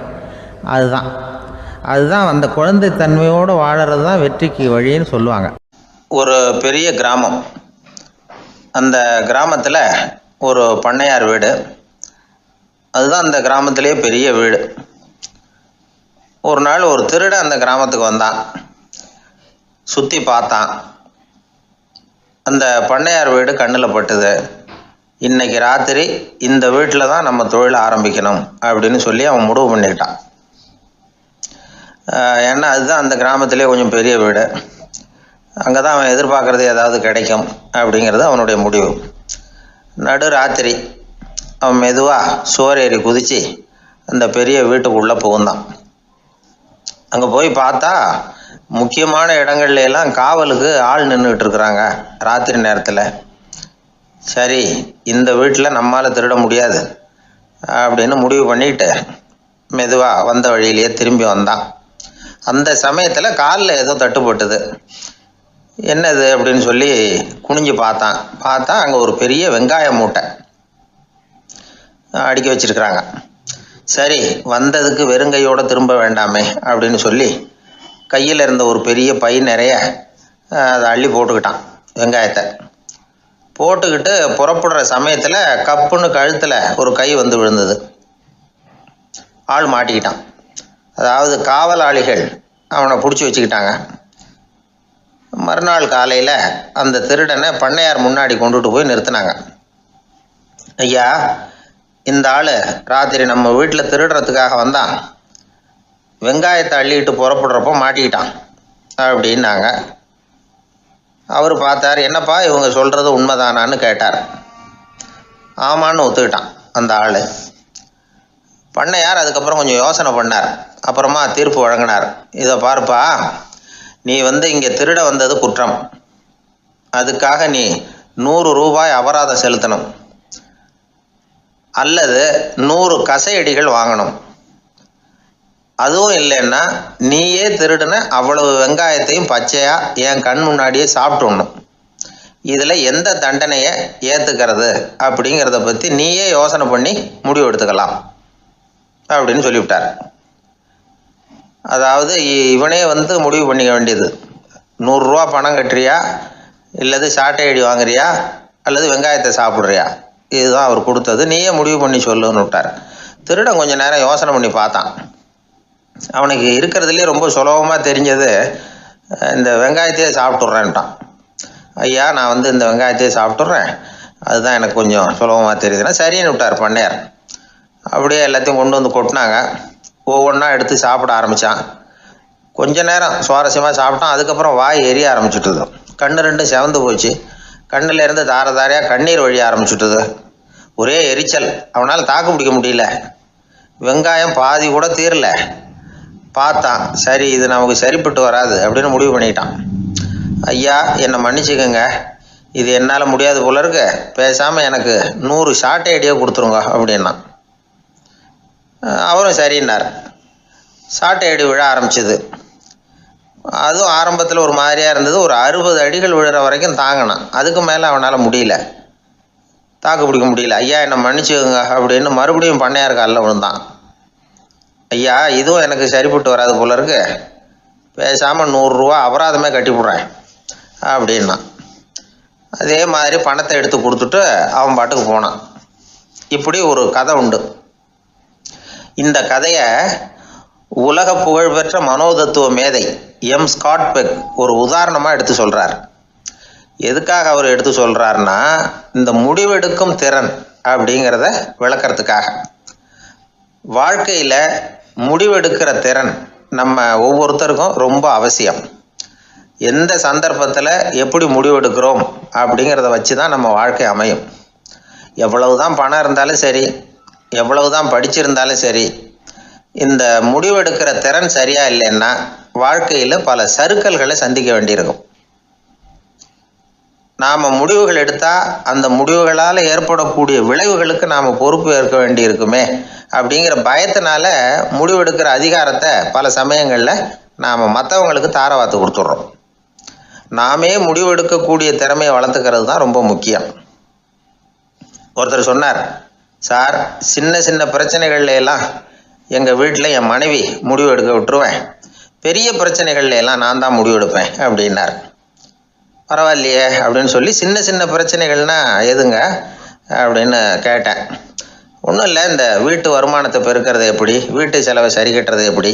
அதுதான் அந்த குழந்தை தன்மையோடு வாழறது தான் வெற்றிக்கு வழின்னு சொல்லுவாங்க. ஒரு பெரிய கிராமம், அந்த கிராமத்தில் ஒரு பண்ணையார் வீடு, அதுதான் அந்த கிராமத்திலே பெரிய வீடு. ஒரு நாள் ஒரு திருடன் அந்த கிராமத்துக்கு வந்தான், சுற்றி பார்த்தான். அந்த பண்ணையார் வீடு கண்ணில் பட்டுது. இன்னைக்கு ராத்திரி இந்த வீட்டில் தான் நம்ம தொழில் ஆரம்பிக்கணும் அப்படின்னு சொல்லி அவன் முடிவு பண்ணிக்கிட்டான். ஏன்னா அதுதான் அந்த கிராமத்திலே கொஞ்சம் பெரிய வீடு, அங்கே தான் அவன் எதிர்பார்க்குறது ஏதாவது கிடைக்கும் அப்படிங்கிறது அவனுடைய முடிவு. நடு ராத்திரி அவன் மெதுவாக சுவரேறி குதித்து அந்த பெரிய வீட்டுக்குள்ளே புகுந்தான். அங்கே போய் பார்த்தா முக்கியமான இடங்கள்ல எல்லாம் காவலுக்கு ஆள் நின்றுக்கிட்டு இருக்கிறாங்க ராத்திரி நேரத்தில். சரி, இந்த வீட்டில் நம்மால் திருட முடியாது அப்படின்னு முடிவு பண்ணிட்டு மெதுவாக வந்த வழியிலேயே திரும்பி வந்தான். அந்த சமயத்தில் காலில் ஏதோ தட்டுப்பட்டுது. என்னது அப்படின்னு சொல்லி குனிஞ்சு பார்த்தா அங்கே ஒரு பெரிய வெங்காய மூட்டை அடுக்கி வச்சிருக்கிறாங்க. சரி, வந்ததுக்கு வெறுங்கையோடு திரும்ப வேண்டாமே அப்படின்னு சொல்லி கையில் இருந்த ஒரு பெரிய பை நிறைய அதை அள்ளி போட்டுக்கிட்டான். வெங்காயத்தை போட்டுக்கிட்டு புறப்படுற சமயத்தில் கப்புன்னு கழுத்தில் ஒரு கை விழுந்தது. ஆள் மாட்டிக்கிட்டான். அதாவது காவலாளிகள் அவனை பிடிச்சி வச்சுக்கிட்டாங்க. மறுநாள் காலையில் அந்த திருடனை பண்ணையார் முன்னாடி கொண்டுட்டு போய் நிறுத்தினாங்க. ஐயா, இந்த ஆள் ராத்திரி நம்ம வீட்டில் திருடுறதுக்காக வந்தான், வெங்காயத்தை அள்ளிட்டு புறப்படுறப்போ மாட்டிக்கிட்டான் அப்படின்னாங்க. அவர் பார்த்தார், என்னப்பா இவங்க சொல்கிறது உண்மைதானான்னு கேட்டார். ஆமான்னு ஒத்துக்கிட்டான் அந்த ஆள். பண்ணையார் அதுக்கப்புறம் கொஞ்சம் யோசனை பண்ணார். அப்புறமா தீர்ப்பு வழங்கினார். இதை பார்ப்பா, நீ இங்கே திருட வந்தது குற்றம், அதுக்காக நீ 100 ரூபாய் அபராதம் செலுத்தணும், அல்லது 100 கசையடிகள் வாங்கணும். அதுவும் இல்லைன்னா நீயே திருடுன அவ்வளவு வெங்காயத்தையும் பச்சையா என் கண் முன்னாடியே சாப்பிட்டுடணும். இதில் எந்த தண்டனையை ஏற்றுக்கிறது அப்படிங்கிறத பற்றி நீயே யோசனை பண்ணி முடிவு எடுத்துக்கலாம் அப்படின்னு சொல்லிவிட்டார். அதாவது இவனே முடிவு பண்ணிக்க வேண்டியது, 100 ரூபா பணம் கட்டுறியா, இல்லது சாட்டை அடி வாங்குறியா, அல்லது வெங்காயத்தை சாப்பிட்றியா, இதுதான் அவர் கொடுத்தது, நீயே முடிவு பண்ணி சொல்லுன்னு விட்டார். திருடன் கொஞ்சம் நேரம் யோசனை பண்ணி பார்த்தான். அவனுக்கு இருக்கிறதுலே ரொம்ப சுலபமாக தெரிஞ்சது இந்த வெங்காயத்தையே சாப்பிட்டுட்றேன்ட்டான். ஐயா நான் இந்த வெங்காயத்தையே சாப்பிட்டுட்றேன், அதுதான் எனக்கு கொஞ்சம் சுலபமாக தெரியுதுன்னா சரின்னு விட்டார் பண்ணையார். அப்படியே எல்லாத்தையும் கொண்டு கொட்டினாங்க. ஒவ்வொன்றா எடுத்து சாப்பிட ஆரம்பித்தான். கொஞ்ச நேரம் சுவாரஸ்யமாக சாப்பிட்டான். அதுக்கப்புறம் வாய் எரிய ஆரம்பிச்சுட்டுது, கண்ணு ரெண்டும் செவந்து போச்சு, கண்ணில் இருந்து தார தாரையாக கண்ணீர் வழிய ஆரம்பிச்சுட்டுது. ஒரே எரிச்சல், அவனால் தாக்கு பிடிக்க முடியல. வெங்காயம் பாதி கூட தீரல. பார்த்தான், சரி இது நமக்கு சரிப்பட்டு வராது அப்படின்னு முடிவு பண்ணிட்டான். ஐயா என்னை மன்னிச்சுக்கோங்க, இது என்னால் முடியாது போல இருக்கு, பேசாமல் எனக்கு 100 சாட்டை அடியே கொடுத்துருங்க அப்படின்னா. அவரும் சரின்னார். சாட்டை அடி விழ ஆரம்பிச்சிது. அதுவும் ஆரம்பத்தில் ஒரு மாதிரியாக இருந்தது. ஒரு 60 அடிகள் விழுற வரைக்கும் தாங்கினான். அதுக்கு மேலே அவனால் முடியல, தாக்கு பிடிக்க முடியல. ஐயா என்னை மன்னிச்சுக்கோங்க அப்படின்னு மறுபடியும் பண்ணையார் காலில் விழுந்தான். ஐயா இதுவும் எனக்கு சரிப்பட்டு வராது போல இருக்கு, பேசாமல் 100 ரூபா அபராதமே கட்டிவிட்றேன் அப்படின்னா. அதே மாதிரி பணத்தை எடுத்து கொடுத்துட்டு அவன் பாட்டுக்கு போனான். இப்படி ஒரு கதை உண்டு. இந்த கதையை உலக புகழ்பெற்ற மனோதத்துவ மேதை ஸ்காட் பெக் ஒரு உதாரணமாக எடுத்து சொல்கிறார். எதுக்காக அவர் எடுத்து சொல்கிறாருன்னா, இந்த முடிவெடுக்கும் திறன் அப்படிங்கிறத விளக்கிறதுக்காக. வாழ்க்கையில் முடிவெடுக்கிற திறன் நம்ம ஒவ்வொருத்தருக்கும் ரொம்ப அவசியம். எந்த சந்தர்ப்பத்தில் எப்படி முடிவெடுக்கிறோம் அப்படிங்கிறத வச்சு தான் நம்ம வாழ்க்கை அமையும். எவ்வளவு தான் பணம் இருந்தாலும் சரி, எவ்வளவு தான் படிச்சிருந்தாலும் சரி, இந்த முடிவெடுக்கிற திறன் சரியா இல்லைன்னா வாழ்க்கையில் பல சறுக்கல்களை சந்திக்க வேண்டியிருக்கும். நாம் முடிவுகள் எடுத்தால் அந்த முடிவுகளால் ஏற்படக்கூடிய விளைவுகளுக்கு நாம் பொறுப்பு ஏற்க வேண்டி இருக்குமே அப்படிங்கிற பயத்தினால முடிவெடுக்கிற அதிகாரத்தை பல சமயங்களில் நாம் மற்றவங்களுக்கு தாரவாத்து கொடுத்துட்றோம். நாமே முடிவெடுக்கக்கூடிய திறமையை வளர்த்துக்கிறது தான் ரொம்ப முக்கியம். ஒருத்தர் சொன்னார், சார் சின்ன சின்ன பிரச்சனைகள்ல எல்லாம் எங்கள் வீட்டில் என் மனைவி முடிவு எடுக்க விட்டுருவேன், பெரிய பிரச்சனைகள்ல எல்லாம் நான் தான் முடிவெடுப்பேன் அப்படின்னார். பரவாயில்லையே அப்படின்னு சொல்லி சின்ன சின்ன பிரச்சனைகள்னா எதுங்க அப்படின்னு கேட்டேன். ஒன்றும் இல்லை, இந்த வீட்டு வருமானத்தை பெருக்கிறது எப்படி, வீட்டு செலவை சரி கட்டுறது எப்படி,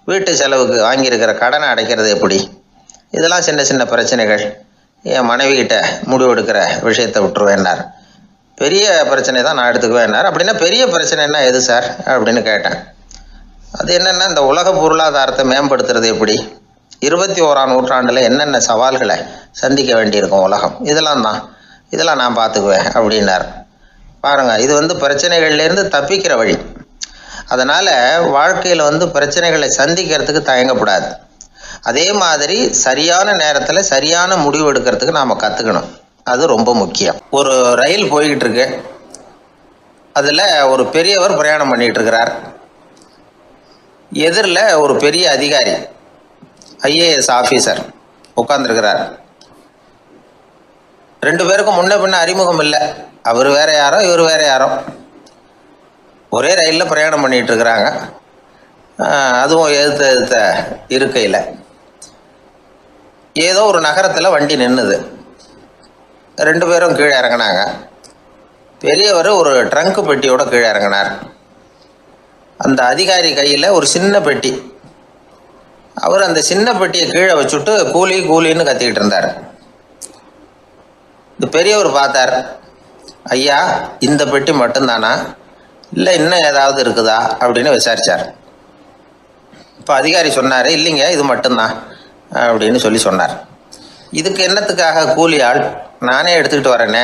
வீட்டு செலவுக்கு வாங்கியிருக்கிற கடனை அடைக்கிறது எப்படி, இதெல்லாம் சின்ன சின்ன பிரச்சனைகள், என் மனைவிகிட்ட முடிவெடுக்கிற விஷயத்தை விட்டுருவேன்னார். பெரிய பிரச்சனை தான் நான் எடுத்துக்குவேன்னார். அப்படின்னா பெரிய பிரச்சனைன்னா எது சார் அப்படின்னு கேட்டேன். அது என்னென்னா, இந்த உலக பொருளாதாரத்தை மேம்படுத்துறது எப்படி, 21ஆம் நூற்றாண்டில் என்னென்ன சவால்களை சந்திக்க வேண்டியிருக்கும் உலகம், இதெல்லாம் நான் பார்த்துக்குவேன் அப்படின்னார். பாருங்கள், இது பிரச்சனைகள்லேருந்து தப்பிக்கிற வழி. அதனால் வாழ்க்கையில் பிரச்சனைகளை சந்திக்கிறதுக்கு தயங்கக்கூடாது. அதே மாதிரி சரியான நேரத்தில் சரியான முடிவு எடுக்கிறதுக்கு நாம் கற்றுக்கணும். அது ரொம்ப முக்கியம். ஒரு ரயில் போய்கிட்டு இருக்கு, அதில் ஒரு பெரியவர் பிரயாணம் பண்ணிகிட்டு இருக்கிறார். எதிரில் ஒரு பெரிய அதிகாரி, ஐஏஎஸ் ஆஃபீஸர் உட்காந்துருக்கிறார். 2 பேருக்கும் முன்ன பின்ன அறிமுகம் இல்லை. அவர் வேற யாரோ, இவர் வேற யாரோ. ஒரே ரயிலில் பிரயாணம் பண்ணிகிட்டு இருக்கிறாங்க. அதுவும் எதிர்த்த இருக்கையில். ஏதோ ஒரு நகரத்தில் வண்டி நின்றுது. 2 பேரும் கீழே இறங்கினாங்க. பெரியவர் ஒரு ட்ரங்கு பெட்டியோட கீழே இறங்கினார். அந்த அதிகாரி கையில் ஒரு சின்ன பெட்டி. அவர் அந்த சின்ன பெட்டியை கீழே வச்சுட்டு கூலி கூலின்னு கத்திக்கிட்டு இருந்தார். இந்த பெரியவர் பார்த்தார், ஐயா இந்த பெட்டி மட்டும்தானா, இல்லை இன்னும் ஏதாவது இருக்குதா அப்படின்னு விசாரித்தார். இப்போ அதிகாரி சொன்னார், இல்லைங்க இது மட்டும்தான் அப்படின்னு சொன்னார். இதுக்கு என்னத்துக்காக கூலி ஆள், நானே எடுத்துக்கிட்டு வரேனே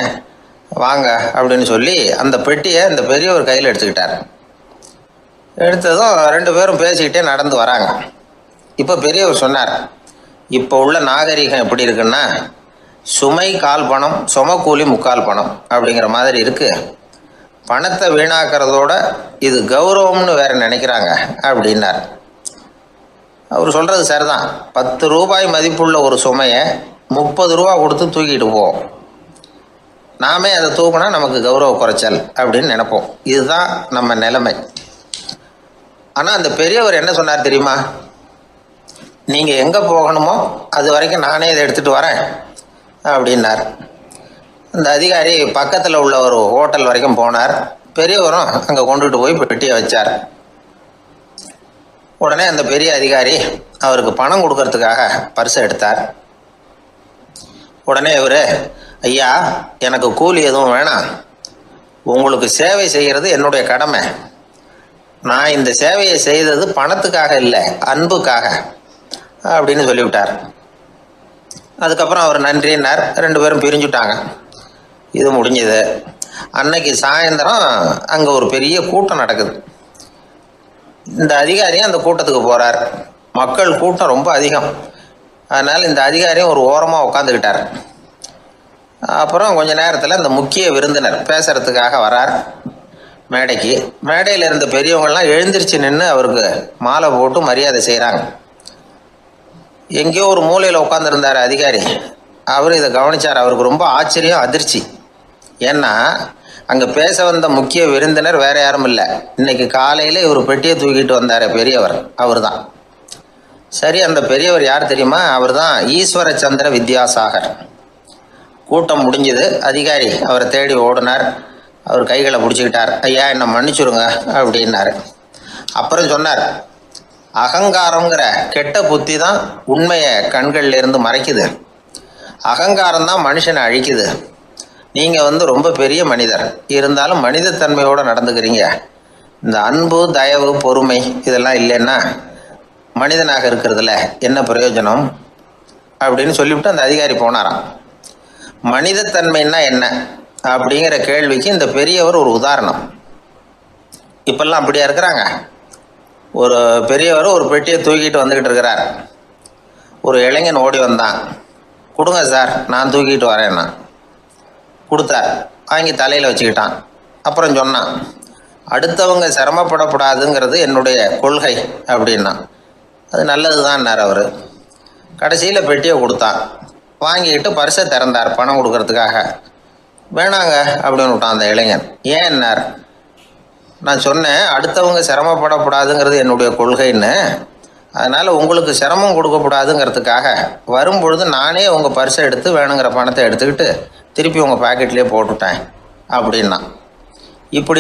வாங்க அப்படின்னு சொல்லி அந்த பெட்டியை அந்த பெரியவர் கையில் எடுத்துக்கிட்டார். எடுத்ததும் 2 பேரும் பேசிக்கிட்டே நடந்து வராங்க. இப்போ பெரியவர் சொன்னார், இப்போ உள்ள நாகரிகம் எப்படி இருக்குன்னா, சுமை கால் பணம் சுமக்கூலி முக்கால் பணம் அப்படிங்கிற மாதிரி இருக்குது. பணத்தை வீணாக்கிறதோட இது கௌரவம்னு வேற நினைக்கிறாங்க அப்படின்னார். அவர் சொல்கிறது சரிதான். 10 ரூபாய் மதிப்புள்ள ஒரு சுமையை 30 ரூபா கொடுத்து தூக்கிட்டு போவோம். நாமே அதை தூக்குனா நமக்கு கௌரவ குறைச்சல் அப்படின்னு நினைப்போம். இதுதான் நம்ம நிலைமை. ஆனால் அந்த பெரியவர் என்ன சொன்னார் தெரியுமா? நீங்கள் எங்கே போகணுமோ அது வரைக்கும் நானே இதை எடுத்துகிட்டு வரேன் அப்படின்னார். அந்த அதிகாரி பக்கத்தில் உள்ள ஒரு ஹோட்டல் வரைக்கும் போனார். பெரியவரும் அங்கே கொண்டுட்டு போய் பெட்டியை வச்சார். உடனே அந்த பெரிய அதிகாரி அவருக்கு பணம் கொடுக்கறதுக்காக பர்ஸை எடுத்தார். உடனே இவர், ஐயா, எனக்கு கூலி எதுவும் வேணாம், உங்களுக்கு சேவை செய்கிறது என்னுடைய கடமை, நான் இந்த சேவையை செய்தது பணத்துக்காக இல்லை, அன்புக்காக அப்படின்னு சொல்லிவிட்டார். அதுக்கப்புறம் அவர் நன்றின்னார். 2 பேரும் பிரிஞ்சுட்டாங்க. இது முடிஞ்சது. அன்னைக்கு சாயந்தரம் அங்கே ஒரு பெரிய கூட்டம் நடக்குது. இந்த அதிகாரியும் அந்த கூட்டத்துக்கு போகிறார். மக்கள் கூட்டம் ரொம்ப அதிகம். அதனால் இந்த அதிகாரியும் ஒரு ஓரமாக உட்காந்துக்கிட்டார். அப்புறம் கொஞ்ச நேரத்தில் இந்த முக்கிய விருந்தினர் பேசுகிறதுக்காக வரார் மேடைக்கு. மேடையில் இருந்த பெரியவங்கள்லாம் எழுந்திரிச்சு நின்று அவருக்கு மாலை போட்டு மரியாதை செய்கிறாங்க. எங்கேயோ ஒரு மூலையில் உட்காந்துருந்தார் அதிகாரி. அவர் இதை கவனித்தார். அவருக்கு ரொம்ப ஆச்சரியம், அதிர்ச்சி. ஏன்னா அங்கே பேச வந்த முக்கிய விருந்தினர் வேற யாரும் இல்லை, இன்னைக்கு காலையில் இவர் பெட்டியை தூக்கிட்டு வந்தார் பெரியவர், அவர் தான். சரி, அந்த பெரியவர் யார் தெரியுமா? அவர் தான் ஈஸ்வர சந்திர வித்யாசாகர். கூட்டம் முடிஞ்சது. அதிகாரி அவரை தேடி ஓடினார். அவர் கைகளை பிடிச்சிக்கிட்டார். ஐயா, என்னை மன்னிச்சுடுங்க அப்படின்னாரு. அப்புறம் சொன்னார், அகங்காரங்கிற கெட்ட புத்தி தான் உண்மையை கண்கள்ல இருந்து மறைக்குது, அகங்காரம் தான் மனுஷனை அழிக்குது. நீங்கள் ரொம்ப பெரிய மனிதர், இருந்தாலும் மனிதத்தன்மையோடு நடந்துக்கிறீங்க. இந்த அன்பு, தயவு, பொறுமை இதெல்லாம் இல்லைன்னா மனிதனாக இருக்கிறதுல என்ன பிரயோஜனம் அப்படின்னு சொல்லிவிட்டு அந்த அதிகாரி போனாராம். மனிதத்தன்மைன்னா என்ன அப்படிங்கிற கேள்விக்கு இந்த பெரியவர் ஒரு உதாரணம். இப்பெல்லாம் அப்படியா இருக்கிறாங்க? ஒரு பெரியவர் ஒரு பெட்டியை தூக்கிட்டு வந்துக்கிட்டு இருக்கிறார். ஒரு இளைஞன் ஓடி வந்தான். கொடுங்க சார், நான் தூக்கிட்டு வரேன்னா. கொடுத்தார். வாங்கி தலையில் வச்சுக்கிட்டான். அப்புறம் சொன்னான், அடுத்தவங்க சிரமப்படக்கூடாதுங்கிறது என்னுடைய கொள்கை அப்படின்னா. அது நல்லது தான்னார் அவர். கடைசியில் பெட்டியை கொடுத்தான். வாங்கிக்கிட்டு பர்ஸை திறந்தார் பணம் கொடுக்கறதுக்காக. வேணாங்க அப்படின்னு விட்டான் அந்த இளைஞன். ஏன்னார்? நான் சொன்னேன் அடுத்தவங்க சிரமப்படக்கூடாதுங்கிறது என்னுடைய கொள்கைன்னு, அதனால் உங்களுக்கு சிரமம் கொடுக்கக்கூடாதுங்கிறதுக்காக வரும்பொழுது நானே உங்கள் பர்ஸை எடுத்து வேணுங்கிற பணத்தை எடுத்துக்கிட்டு திருப்பி உங்கள் பாக்கெட்லேயே போட்டுவிட்டேன் அப்படின்னா. இப்படி